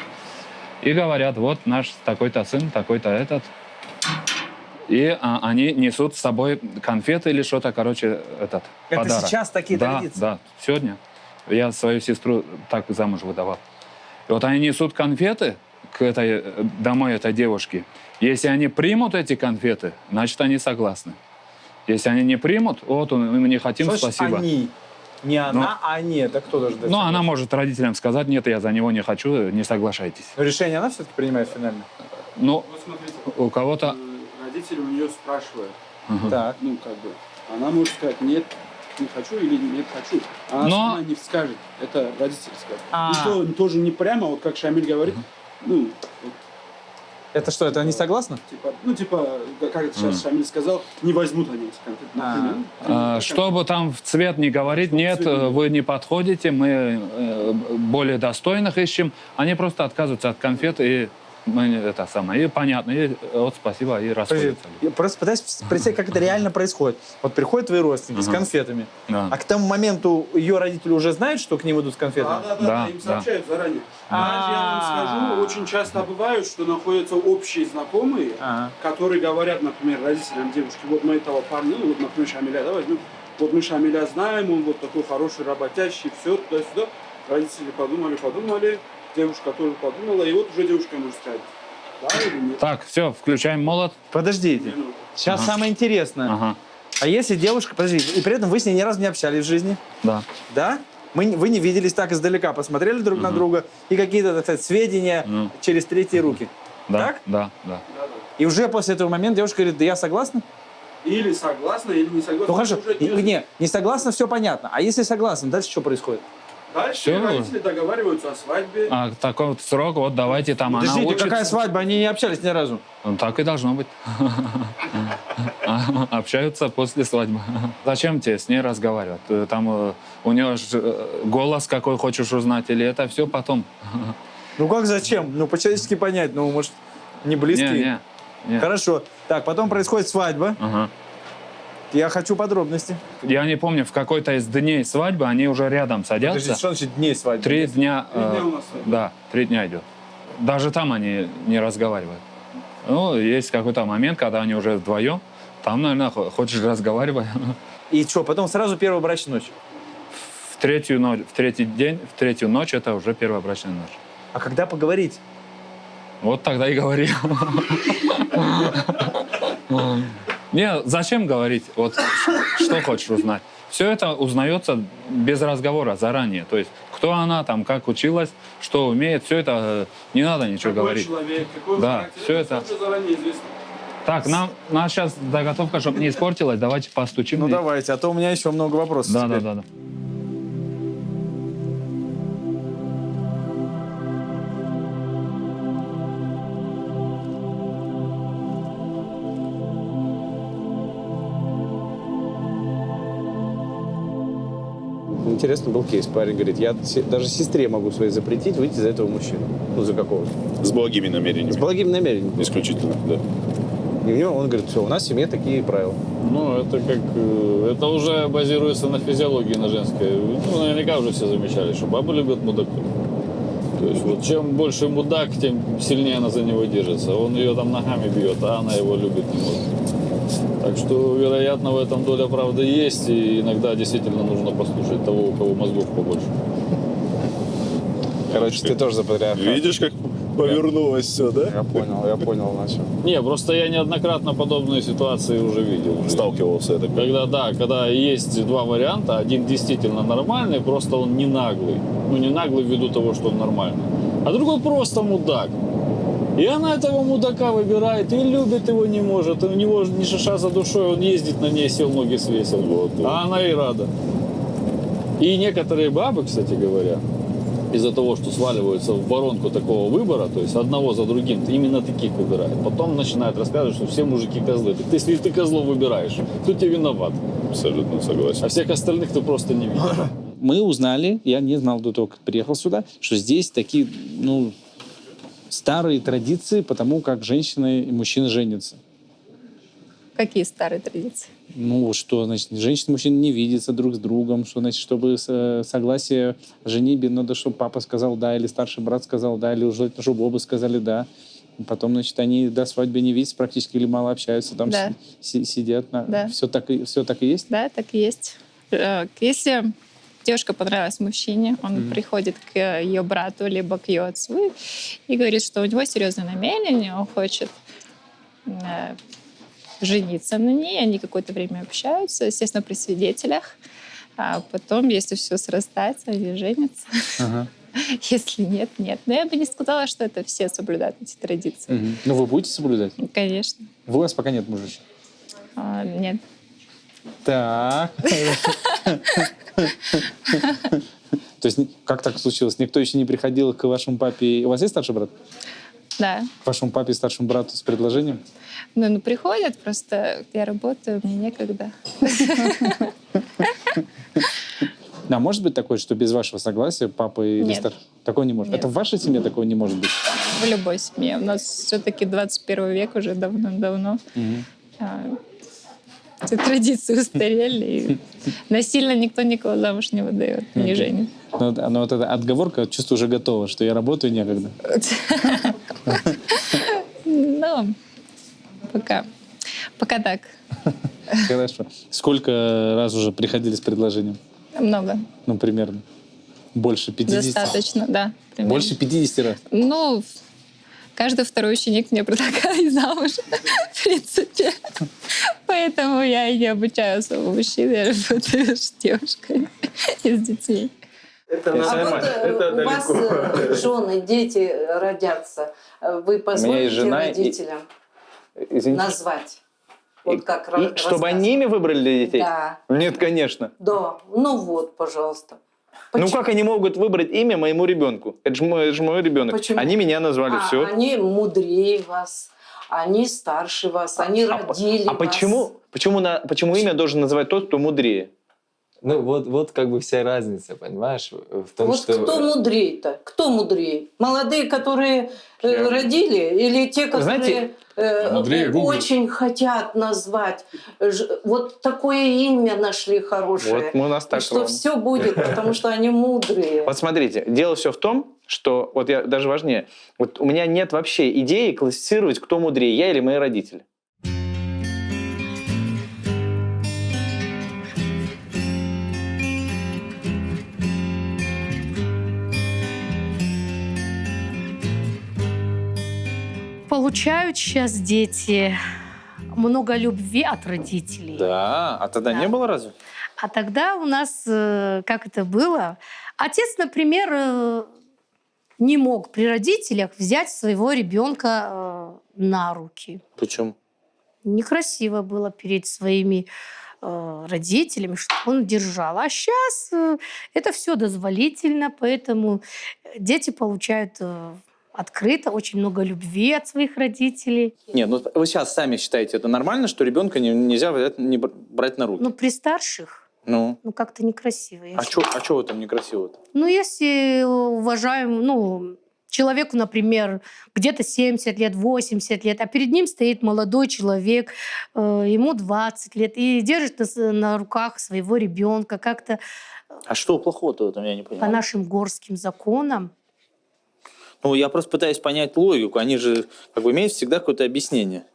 и говорят, вот наш такой-то сын, такой-то этот. И они несут с собой конфеты или что-то, короче, это подарок. Сейчас такие традиции? Да, сегодня. Я свою сестру так замуж выдавал. И вот они несут конфеты домой этой девушки. Если они примут эти конфеты, значит, они согласны. Если они не примут, вот мы не хотим, что спасибо. Они? Не она, а они. Это кто должен дать? Ну, она может родителям сказать, нет, я за него не хочу, не соглашайтесь. Но решение она все-таки принимает финально? Ну, у кого-то... Родители у нее спрашивают. Так. Ну, как бы, она может сказать, нет, не хочу или нет, хочу. Она сама не скажет. Это родители скажут. И тоже не прямо, вот как Шамиль говорит, ну... Вот. Это что, это они согласны? Как сейчас Шамиль сказал, не возьмут они эти конфеты. Чтобы там в цвет не говорить, нет, вы не подходите, мы более достойных ищем. Они просто отказываются от конфет, и это самое, и понятно, и вот спасибо, и расходятся. Просто пытаюсь представить, как это реально происходит. Вот приходят твои родственники с конфетами, а к тому моменту ее родители уже знают, что к ним идут с конфетами? Да, им сообщают заранее. Даже я вам скажу, очень часто бывает, что находятся общие знакомые, которые говорят, например, родителям девушки, вот мы этого парня, вот, например, Шамиля, да, возьмем, вот мы Шамиля знаем, он вот такой хороший, работящий, все, туда-сюда. Родители подумали, девушка тоже подумала, и вот уже девушка может сказать, да или нет. Так, все, включаем молот. Подождите, сейчас самое интересное. А если девушка, подождите, и при этом вы с ней ни разу не общались в жизни? Да. Да? Вы не виделись так издалека, посмотрели друг на друга, и какие-то, так сказать, сведения через третьи руки. Да, так? Да. И уже после этого момента девушка говорит, да я согласна? Или согласна, или не согласна. Ну хорошо, не согласна, все понятно. А если согласна, дальше что происходит? Дальше Всё. родители договариваются о свадьбе. А такой вот срок, вот давайте там она Подождите, учится. какая свадьба? Они не общались ни разу. Ну, так и должно быть. Общаются после свадьбы. Зачем тебе с ней разговаривать? Там у нее голос какой хочешь узнать, или это все потом? Ну как зачем? Ну по-человечески понять, ну может не близкие. Не. Хорошо. Так, потом происходит свадьба. Ага. Я хочу подробности. Я не помню, в какой-то из дней свадьбы они уже рядом садятся. Подождите, что значит дней свадьбы? 3 дня. 3 дня у нас свадьба. Да, 3 дня идет. Даже там они не разговаривают. Ну, есть какой-то момент, когда они уже вдвоем. Там, наверное, хочешь разговаривать. И что, потом сразу первая брачная ночь? В третью ночь это уже первая брачная ночь. А когда поговорить? Вот тогда и говори. Не, зачем говорить? Вот что хочешь узнать? Все это узнается без разговора заранее. То есть, кто она, там, как училась, что умеет, все это не надо ничего Какой говорить. человек, какой Да, характер, все это. уже заранее известно. Так, нам сейчас заготовка, чтобы не испортилась. Давайте постучим. Ну давайте, а то у меня еще много вопросов. Да. Интересный был кейс. Парень говорит, я даже сестре могу своей запретить выйти за этого мужчину. Ну, за какого-то. С благими намерениями. С благими намерениями. Исключительно, да. И у него, он говорит, все, у нас в семье такие правила. Ну, это как... Это уже базируется на физиологии, на женской. Ну, наверняка уже все замечали, что бабы любят мудаков. То есть вот чем больше мудак, тем сильнее она за него держится. Он ее там ногами бьет, а она его любит не может. Так что, вероятно, в этом доля правды есть, и иногда действительно нужно послушать того, у кого мозгов побольше. Короче, ты тоже за патриархат. Видишь, как повернулось все, да? Я понял, начал. Не, просто я неоднократно подобные ситуации уже видел. Сталкивался, я так понимаю. Когда есть два варианта, один действительно нормальный, просто он не наглый. Ну, не наглый ввиду того, что он нормальный. А другой просто мудак. И она этого мудака выбирает и любит его не может. И у него ни шиша за душой, он ездит на ней, сел, ноги свесил. Вот. А она и рада. И некоторые бабы, кстати говоря, из-за того, что сваливаются в воронку такого выбора, то есть одного за другим, именно таких выбирают. Потом начинают рассказывать, что все мужики козлы. Так ты, если ты козлов выбираешь, кто тебе виноват? Абсолютно согласен. А всех остальных ты просто не видишь. Мы узнали, я не знал до того, как приехал сюда, что здесь такие, ну, старые традиции по тому, как женщины и мужчины женятся. Какие старые традиции? Ну, что, значит, женщины и мужчины не видятся друг с другом, что, значит, чтобы согласие женитьбе, надо, чтобы папа сказал «да», или старший брат сказал «да», или уже, чтобы оба сказали «да». Потом, значит, они до свадьбы не видятся практически или мало общаются, там Да. сидят. Да. Все так и есть? Да, так и есть. Если девушка понравилась мужчине, он приходит к ее брату либо к ее отцу и говорит, что у него серьезное намерение, он хочет жениться на ней, они какое-то время общаются, естественно, при свидетелях. А потом, если все срастается, они женятся. Ага. Если нет, нет. Но я бы не сказала, что это все соблюдают эти традиции. Ну, вы будете соблюдать? Конечно. У вас пока нет мужчин? Нет. Так. То есть как так случилось? Никто еще не приходил к вашему папе? У вас есть старший брат? Да. К вашему папе и старшему брату с предложением? Ну, приходят, просто я работаю, мне некогда. А может быть такое, что без вашего согласия папа или Нет. старший? Такого не может? Нет. Это в вашей семье такого не может быть? В любой семье. У нас все-таки 21 век уже давно-давно. Эти традиции устарели. И насильно никто никого замуж не выдает, не женит. Но вот эта отговорка, чувство уже готово, что я работаю некогда. Ну, пока так. Хорошо. Сколько раз уже приходили с предложением? Много. Ну, примерно. Больше 50? Достаточно, да. Примерно. Больше 50 раз? Ну, каждый второй ученик мне предлагает замуж, в принципе. Поэтому я и не обучаю особо мужчин, я работаю с девушками и с детьми. У вас жены, дети родятся, вы позволите родителям назвать? Вот как Чтобы они ими выбрали для детей? Да. Нет, конечно. Да, ну вот, пожалуйста. Ну как они могут выбрать имя моему ребенку? Это же мой ребенок. Почему? Они меня назвали, все. Они мудрее вас, они старше вас, они родили вас. Почему имя должен называть тот, кто мудрее? Ну вот как бы вся разница, понимаешь, в том, Вот что... кто мудрее-то? Кто мудрее? Молодые, которые родили, или те, которые очень хотят назвать? Вот такое имя нашли хорошее. Вот мы у нас так что ровно. все будет, потому что они мудрые. Вот смотрите, дело все в том, что, вот я даже важнее, вот у меня нет вообще идеи классифицировать, кто мудрее, я или мои родители. Получают сейчас дети много любви от родителей. Да, а тогда не было разве? А тогда у нас, как это было, отец, например, не мог при родителях взять своего ребенка на руки. Почему? Некрасиво было перед своими родителями, что он держал. А сейчас это все дозволительно, поэтому дети получают открыто очень много любви от своих родителей. Не, ну вы сейчас сами считаете, это нормально, что ребенка нельзя брать на руки? Ну, при старших, ну как-то некрасиво. А что в этом некрасиво-то? Ну, если уважаем, человеку, например, где-то 70 лет, 80 лет, а перед ним стоит молодой человек, ему 20 лет, и держит на руках своего ребенка как-то... А что плохого-то в этом, я не понимаю? По нашим горским законам. Ну, я просто пытаюсь понять логику. Они же как бы имеют всегда какое-то объяснение.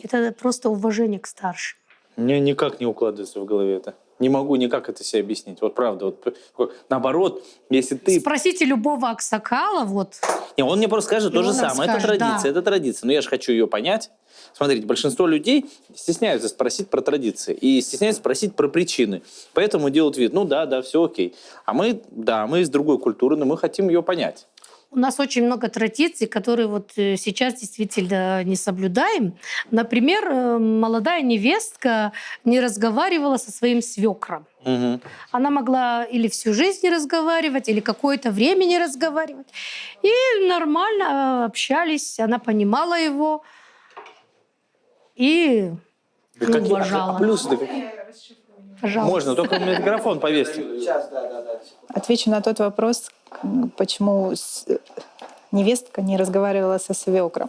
Это просто уважение к старшим. Мне никак не укладывается в голове это. Не могу никак это себе объяснить. Вот правда. Вот, наоборот, если ты... Спросите любого аксакала, вот... Не, он мне просто скажет то же самое. Это традиция, это традиция. Но я же хочу ее понять. Смотрите, большинство людей стесняются спросить про традиции и стесняются спросить про причины. Поэтому делают вид, ну да, все окей. А мы из другой культуры, но мы хотим ее понять. У нас очень много традиций, которые вот сейчас действительно не соблюдаем. Например, молодая невестка не разговаривала со своим свекром. Угу. Она могла или всю жизнь не разговаривать, или какое-то время не разговаривать. И нормально общались, она понимала его и уважала. А плюсы-то какие? Пожалуйста. Можно, только микрофон повесить. Отвечу на тот вопрос, почему невестка не разговаривала со свекром.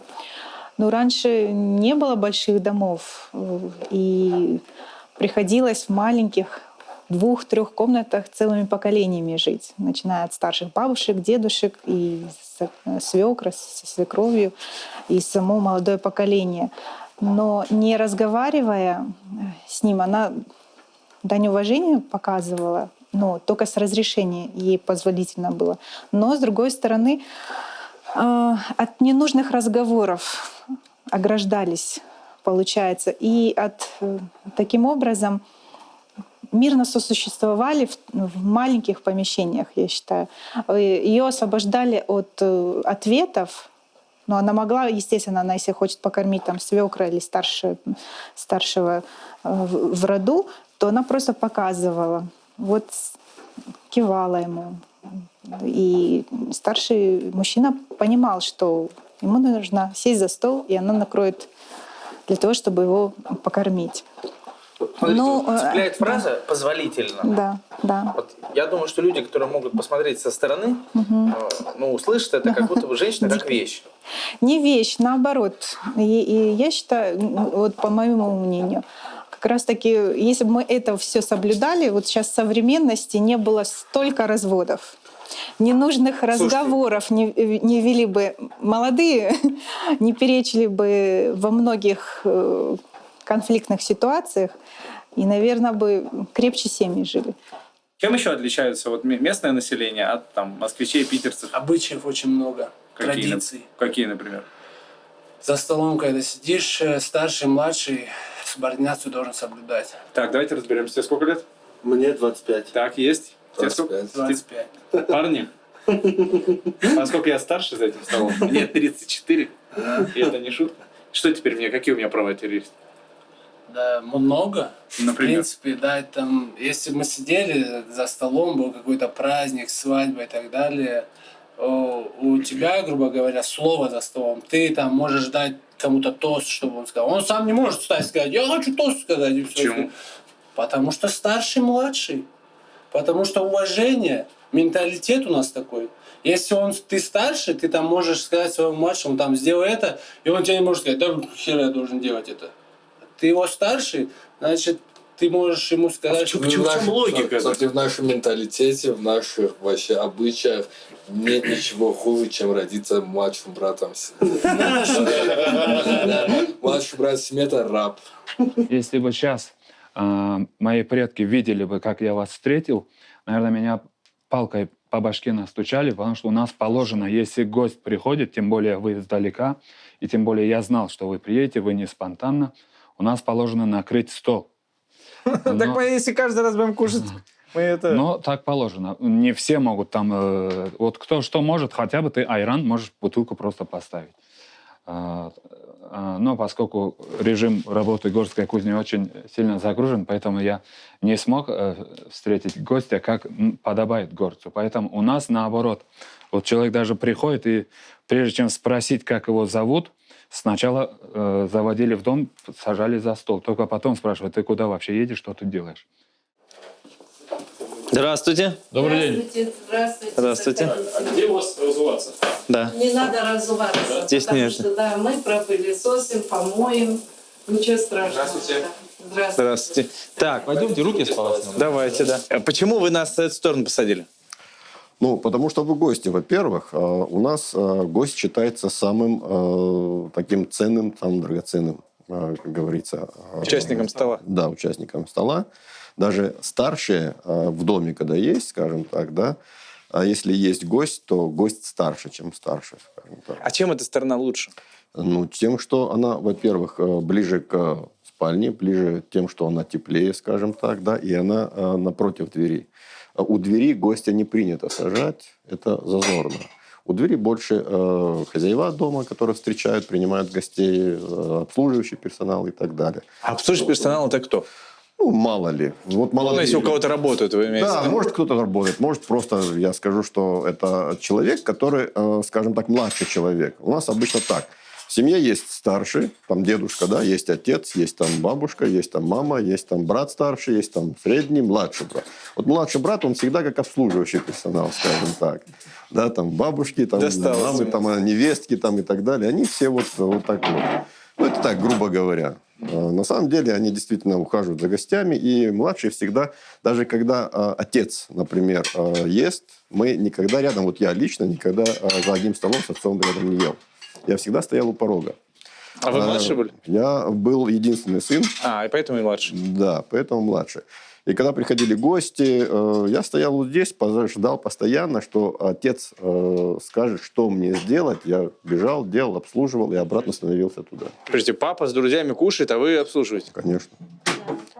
Ну, раньше не было больших домов, и приходилось в маленьких 2-3 комнатах целыми поколениями жить, начиная от старших бабушек, дедушек, и свекра со свекровью, и само молодое поколение. Но не разговаривая с ним, она дань уважения показывала, но только с разрешения ей позволительно было. Но, с другой стороны, от ненужных разговоров ограждались, получается. И таким образом мирно сосуществовали в маленьких помещениях, я считаю. Ее освобождали от ответов. Но она могла, естественно, она, если хочет покормить там свекра или старшего в роду, то она просто показывала, вот кивала ему. И старший мужчина понимал, что ему нужно сесть за стол, и она накроет для того, чтобы его покормить. Смотрите, цепляет фраза «позволительно». Да. Вот я думаю, что люди, которые могут посмотреть со стороны, услышат это как будто бы женщина как вещь. Не вещь, наоборот. И я считаю, вот по моему мнению, как раз-таки, если бы мы это все соблюдали, вот сейчас в современности не было столько разводов. Ненужных разговоров не вели бы молодые, не перечили бы во многих конфликтных ситуациях, и, наверное, бы крепче семьи жили. Чем еще отличаются местное население от москвичей, питерцев? Обычаев очень много, традиций. Какие, например? За столом, когда сидишь, старший, младший, субординацию должен соблюдать. Так, давайте разберемся. Тебе сколько лет? Мне 25. Так, есть. 25. 25. Парни? Насколько я старше за этим столом? Мне 34. И это не шутка. Что теперь мне? Какие у меня права теперь есть? Да, много. Например? В принципе, да, там, если мы сидели за столом, был какой-то праздник, свадьба и так далее, у тебя, грубо говоря, слово за столом. Ты там можешь дать кому-то тост, чтобы он сказал. Он сам не может встать и сказать, я хочу тост сказать. И все. Почему? Потому что старший младший. Потому что уважение, менталитет у нас такой. Если ты старше, ты там можешь сказать своему младшему, там, сделай это, и он тебе не может сказать, да хер я должен делать это. Ты его старший, значит, ты можешь ему сказать, в чем логика? Кстати, в нашем менталитете, в наших вообще обычаях нет ничего хуже, чем родиться младшим братом. Младший брат в семье — это раб. Если бы сейчас мои предки видели бы, как я вас встретил, наверное, меня палкой по башке настучали, потому что у нас положено, если гость приходит, тем более вы издалека, и тем более я знал, что вы приедете, вы не спонтанно, у нас положено накрыть стол. Так мы, если каждый раз будем кушать, мы это... Но так положено. Не все могут там... Вот кто что может, хотя бы ты айран можешь бутылку просто поставить. Но поскольку режим работы Горской кузни очень сильно загружен, поэтому я не смог встретить гостя, как подобает горцу. Поэтому у нас наоборот. Вот человек даже приходит, и прежде чем спросить, как его зовут, сначала заводили в дом, сажали за стол. Только потом спрашивают, ты куда вообще едешь, что ты делаешь? Здравствуйте. Добрый день. Здравствуйте. Здравствуйте. А где у вас разуваться? Да. Не надо разуваться. Здесь потому нежно. что, да, мы пропылесосим, помоем. Ничего страшного. Здравствуйте. Здравствуйте. Здравствуйте. Так, Пойдемте, руки спалась. давайте, да. А почему вы нас с этой стороны посадили? Ну, потому что вы гости. Во-первых, у нас гость считается самым таким ценным, самым драгоценным, как говорится. Участником стола. Да, участником стола. Даже старшие в доме, когда есть, скажем так, да, а если есть гость, то гость старше, чем старший, скажем так. А чем эта сторона лучше? Ну, тем, что она, во-первых, ближе к спальне, ближе тем, что она теплее, скажем так, да, и она напротив двери. У двери гостя не принято сажать, это зазорно. У двери больше хозяева дома, которые встречают, принимают гостей, обслуживающий персонал и так далее. А обслуживающий персонал это кто? Ну, мало ли. Вот Ну, если у кого-то работают, вы имеете в Да, виду? может, кто-то работает. Может, просто я скажу, что это человек, который, скажем так, младший человек. У нас обычно так. В семье есть старший, там дедушка, да, есть отец, есть там бабушка, есть там мама, есть там брат старший, есть там средний, младший брат. Вот младший брат, он всегда как обслуживающий персонал, скажем так. Да, там бабушки, там мамы, там невестки там, и так далее. Они все вот так вот. Ну, это так, грубо говоря. На самом деле они действительно ухаживают за гостями, и младший всегда, даже когда отец, например, ест, мы никогда рядом, вот я лично никогда за одним столом с отцом рядом не ел. Я всегда стоял у порога. А вы младший были? Я был единственный сын. И поэтому и младший. Да, поэтому младший. И когда приходили гости, я стоял вот здесь, ждал постоянно, что отец скажет, что мне сделать. Я бежал, делал, обслуживал и обратно становился туда. Подождите, папа с друзьями кушает, а вы обслуживаете? Конечно.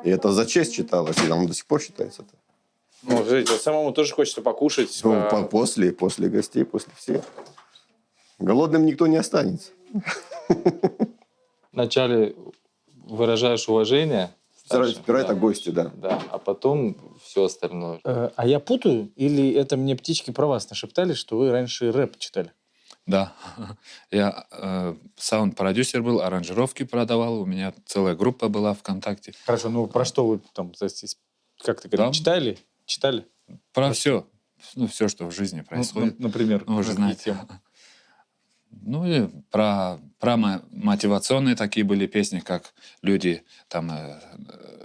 И это за честь считалось, и нам до сих пор считается это. Ну, смотрите, самому тоже хочется покушать. Ну, после гостей, после всех. Голодным никто не останется. Вначале выражаешь уважение. Сперва это гости, да. Да, а потом все остальное. А я путаю? Или это мне птички про вас нашептали, что вы раньше рэп читали? Да. Я саунд-продюсер был, аранжировки продавал. У меня целая группа была ВКонтакте. Хорошо, ну про что вы там, как ты говоришь, читали? Читали? Про все. Ну, все, что в жизни происходит. Например, вы же знаете. Ну, и про мотивационные такие были песни, как люди там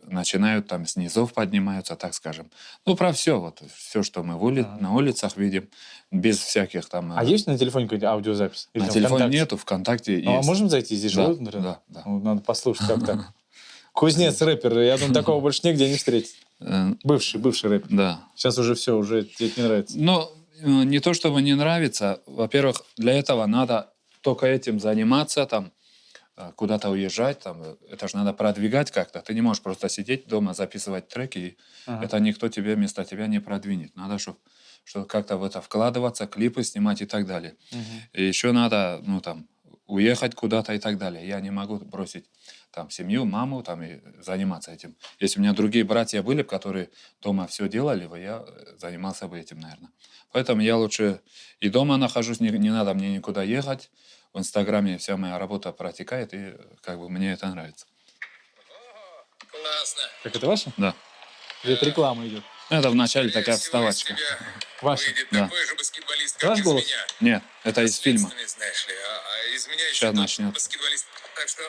начинают там с низов поднимаются, так скажем. Ну, про все, вот, все, что мы на улицах видим, без всяких там... А есть на телефоне какая-нибудь аудиозапись? На телефоне нету, ВКонтакте есть. А можем зайти здесь? Да, живут? да. Надо послушать, как так. Кузнец, рэпер, я думаю, такого больше нигде не встретить. Бывший рэпер. Да. Сейчас уже все, уже тебе не нравится. Но не то, чтобы не нравится. Во-первых, для этого надо только этим заниматься, там, куда-то уезжать, там, это же надо продвигать как-то. Ты не можешь просто сидеть дома, записывать треки, и это никто тебе вместо тебя не продвинет. Надо, чтобы как-то в это вкладываться, клипы снимать и так далее. И еще надо, ну, там, уехать куда-то и так далее. Я не могу бросить там семью, маму там, и заниматься этим. Если у меня другие братья были, которые дома все делали, я занимался бы этим, наверное. Поэтому я лучше и дома нахожусь, не надо мне никуда ехать. В Инстаграме вся моя работа протекает, и как бы мне это нравится. Классно. Так это ваше? Да. Или это реклама идет? Это вначале такая вставочка. Ваша? Да. Это ваш голос? Нет, это из фильма. Знаешь ли, из меня еще Сейчас начнет. баскетболист. Так что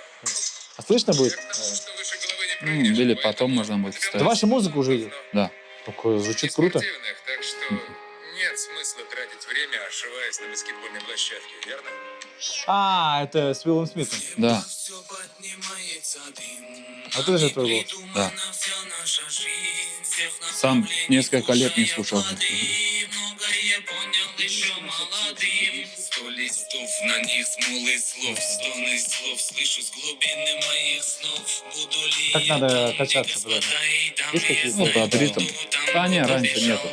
А слышно будет? Или потом можно будет вставить. Это ваша музыка уже идет? Да. Такое звучит круто. так что нет смысла тратить время, ошиваясь на баскетбольной площадке, верно? А, это с Уиллом Смитом. Да. Вот это же твой голос. Да. Сам несколько лет не слушал. Сто листов, на них смолы слов, стоны слов, слышу с глубины моих снов. Буду ли Как надо качаться, брат? Есть какие-то? Ну, под ритм. А не, раньше нету.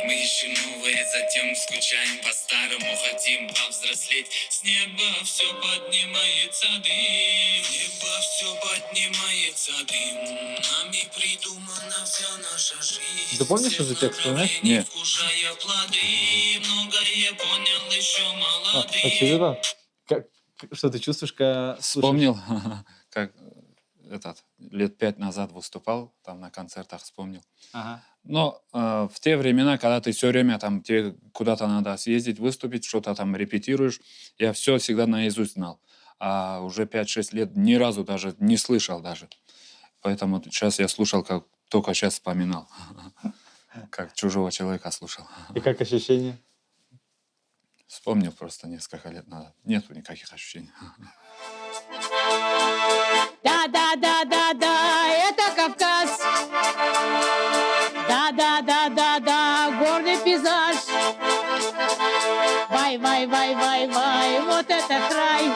Мы ищем новое, затем скучаем по-старому, хотим повзрослеть. С неба все поднимается дым, небо все поднимается дым. Нами придумана вся наша жизнь. Ты помнишь, что за текст, знаешь? Нет. Вкушая плоды, многое понял еще молодым. Очевидно. Что ты чувствуешь, когда слушаешь? Вспомнил, как лет 5 назад выступал, там на концертах вспомнил. Ага. Но в те времена, когда ты все время там тебе куда-то надо съездить, выступить, что-то там репетируешь, я все всегда наизусть знал. А уже 5-6 лет ни разу даже не слышал даже. Поэтому сейчас я слушал, как только сейчас вспоминал. Как чужого человека слушал. И как ощущения? Вспомнил просто несколько лет назад. Нету никаких ощущений. Да, это Кавказ. Да, горный пейзаж. Вай, вот это край.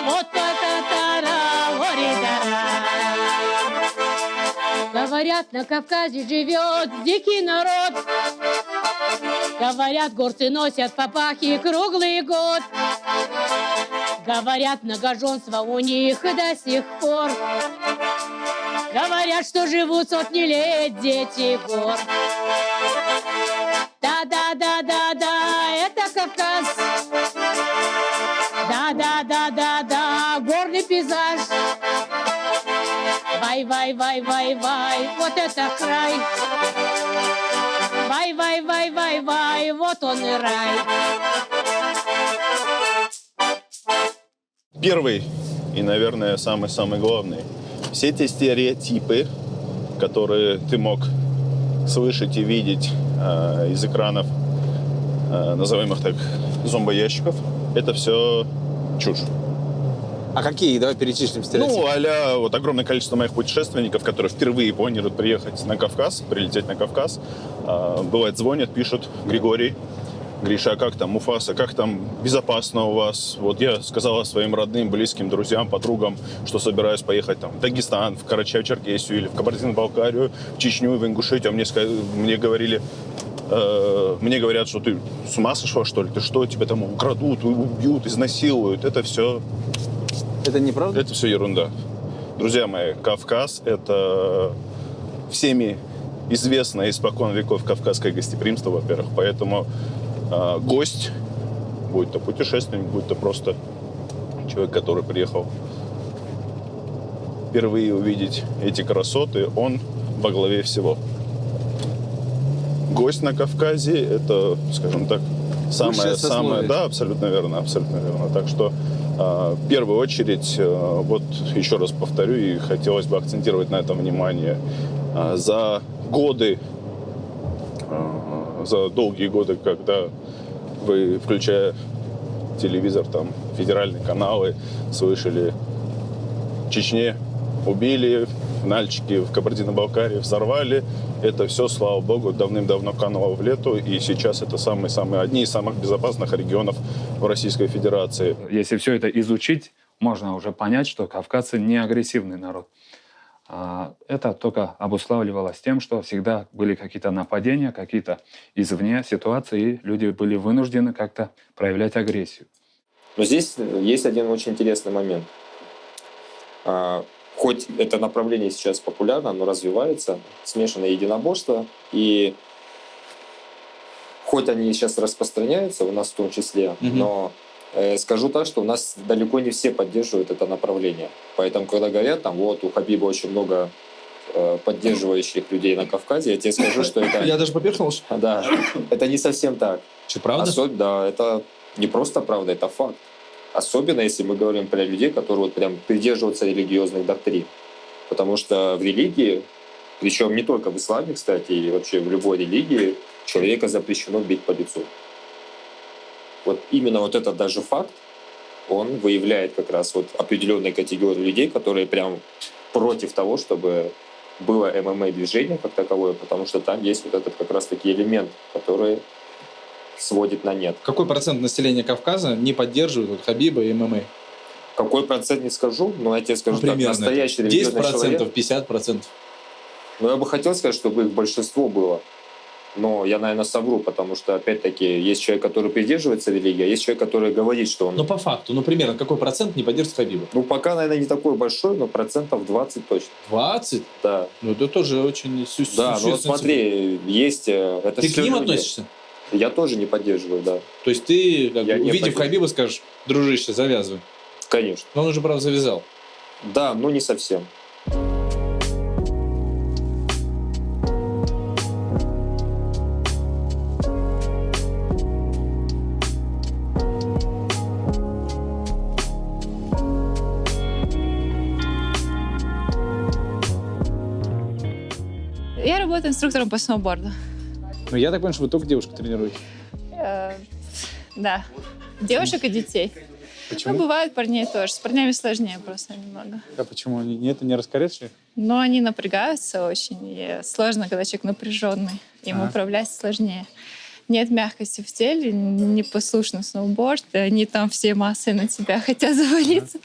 Вот это тара, горе-дара. Говорят, на Кавказе живет дикий народ. Говорят, горцы носят папахи круглый год. Говорят, многоженство у них до сих пор. Говорят, что живут сотни лет дети гор. Да, это Кавказ. Да, горный пейзаж. Вай, вот это край. Вай, вот он и рай. Первый и, наверное, самый главный. Все те стереотипы, которые ты мог слышать и видеть из экранов, называемых так, зомбоящиков, это все чушь. А какие? Давай перечислим стереотипы. Ну, а-ля вот огромное количество моих путешественников, которые впервые планируют приехать на Кавказ, прилететь на Кавказ. Бывает, звонят, пишут: Григорий, Гриша, а как там, Муфаса, как там, безопасно у вас? Вот я сказала своим родным, близким, друзьям, подругам, что собираюсь поехать там в Дагестан, в Карачаево-Черкесию или в Кабардино-Балкарию, в Чечню, в Ингушетию. Мне говорили, мне говорят, что ты с ума сошла, что ли? Ты что, тебя там украдут, убьют, изнасилуют? Это все... Это неправда? Это все ерунда. Друзья мои, Кавказ — это всеми известное испокон веков кавказское гостеприимство, во-первых. Поэтому гость, будь то путешественник, будь то просто человек, который приехал впервые увидеть эти красоты, он во главе всего. Гость на Кавказе — это, скажем так, самое, да, абсолютно верно, абсолютно верно. Так что в первую очередь, вот еще раз повторю, и хотелось бы акцентировать на этом внимание, за годы, за долгие годы, когда вы, включая телевизор, там, федеральные каналы, слышали: в Чечне убили, в Нальчике, в Кабардино-Балкарии взорвали. Это все, слава богу, давным-давно кануло в лету, и сейчас это одни из самых безопасных регионов в Российской Федерации. Если все это изучить, можно уже понять, что кавказцы не агрессивный народ. Это только обуславливалось тем, что всегда были какие-то нападения, какие-то извне ситуации, и люди были вынуждены как-то проявлять агрессию. Но здесь есть один очень интересный момент. Хоть это направление сейчас популярно, оно развивается, смешанное единоборство, и хоть они сейчас распространяются, у нас в том числе, но скажу так, что у нас далеко не все поддерживают это направление. Поэтому, когда говорят, там, вот, у Хабиба очень много поддерживающих людей на Кавказе, я тебе скажу, что это... Я даже поперхнулся. Да, это не совсем так. Что, правда? Да, это не просто правда, это факт. Особенно, если мы говорим про людей, которые вот прям придерживаются религиозных доктрин. Потому что в религии, причем не только в исламе, кстати, и вообще в любой религии, человека запрещено бить по лицу. Вот именно вот этот даже факт, он выявляет как раз вот определенные категории людей, которые прям против того, чтобы было ММА-движение как таковое, потому что там есть вот этот как раз-таки элемент, который сводит на нет. Какой процент населения Кавказа не поддерживает вот Хабиба и ММА? Какой процент не скажу, но я тебе скажу, так, настоящий религиозный 10%, человек... 50%? Ну, я бы хотел сказать, чтобы их большинство было. Но я, наверное, совру, потому что, опять-таки, есть человек, который придерживается религии, а есть человек, который говорит, что он... Ну, по факту, ну, примерно, какой процент не поддерживает Хабиба? Ну, пока, наверное, не такой большой, но процентов 20 точно. 20? Да. Ну, это тоже очень Да, ну, вот смотри, есть... Это ты к ним относишься? Я тоже не поддерживаю, да. То есть ты, как бы, увидев Хабиба, скажешь, дружище, завязывай? Конечно. Но он уже, правда, завязал. Да, но не совсем. Я работаю инструктором по сноуборду. Ну, я так понимаю, что вы только девушек тренируете. Да. Девушек и детей. Почему? Ну, бывает парней тоже. С парнями сложнее просто немного. А почему? Это не раскорячили? Но они напрягаются очень. И сложно, когда человек напряженный. Им управлять сложнее. Нет мягкости в теле, непослушный сноуборд. Они там все массой на тебя хотят завалиться.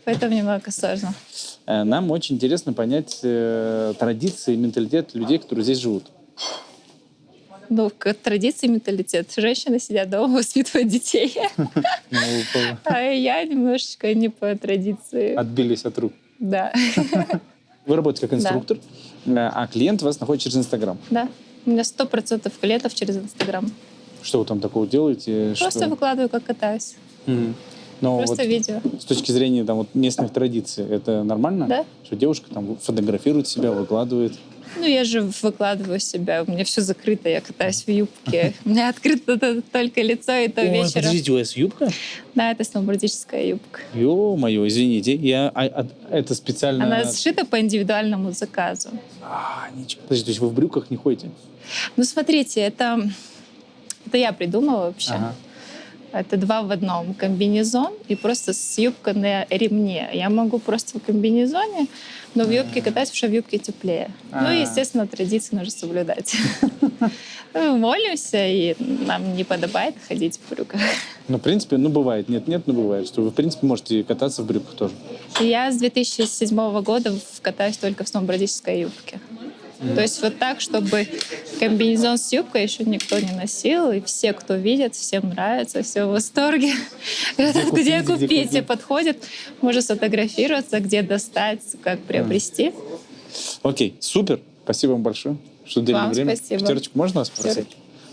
Поэтому немного сложно. Нам очень интересно понять традиции и менталитет людей, которые здесь живут. Ну, как традиция и менталитет. Женщины сидят дома, воспитывают детей. А я немножечко не по традиции. Отбились от рук. Да. Вы работаете как инструктор, а клиент вас находит через Инстаграм. Да. У меня 100% клиентов через Инстаграм. Что вы там такого делаете? Просто выкладываю, как катаюсь. Но Просто вот видео. с точки зрения там, вот, местных традиций, это нормально? Да. Что девушка там фотографирует себя, выкладывает? Ну, я же выкладываю себя, у меня все закрыто, я катаюсь в юбке. У меня открыто только лицо, и то вечером. Подождите, у вас юбка? Да, это сноубордическая юбка. Ё-моё, извините, это специально... Она сшита по индивидуальному заказу. Ничего. Подождите, то есть вы в брюках не ходите? Ну, смотрите, это я придумала вообще. Это 2 в 1. Комбинезон и просто с юбкой на ремне. Я могу просто в комбинезоне, но в юбке кататься, потому что в юбке теплее. Ну, и, естественно, традиции нужно соблюдать. Мы молимся, и нам не подобает ходить в брюках. Ну, в принципе, бывает. Нет, но бывает, что вы, в принципе, можете кататься в брюках тоже. Я с 2007 года катаюсь только в сноубордической юбке. То есть вот так, чтобы комбинезон с юбкой еще никто не носил, и все, кто видит, всем нравится, все в восторге. Где купить, подходит, можно сфотографироваться, где достать, как приобрести. Окей, супер. Спасибо вам большое, что уделили время. Спасибо. Пятерочку можно вас спросить?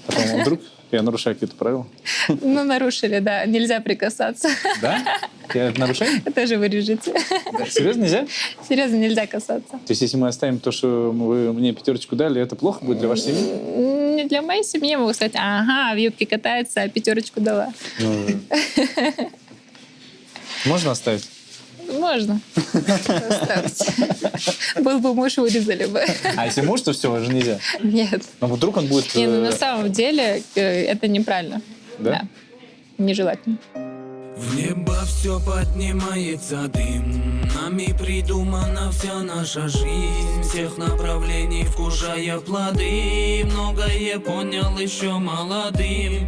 Потом вдруг я нарушаю какие-то правила. Ну, нарушили, да. Нельзя прикасаться. Да? Это нарушение? Это же вырежете. Серьезно нельзя? Серьезно, нельзя касаться. То есть, если мы оставим то, что вы мне 5 дали, это плохо будет для вашей семьи? Не для моей семьи, я могу сказать, ага, в юбке катается, а 5 дала. Можно оставить? Можно. Оставьте. Был бы муж, вырезали бы. А если муж, то все, уже нельзя? Нет. Но вдруг он будет... Не, на самом деле это неправильно. Да? Нежелательно. В небо все поднимается дым, нами придумана вся наша жизнь, всех направлений вкушая плоды, многое понял еще молодым.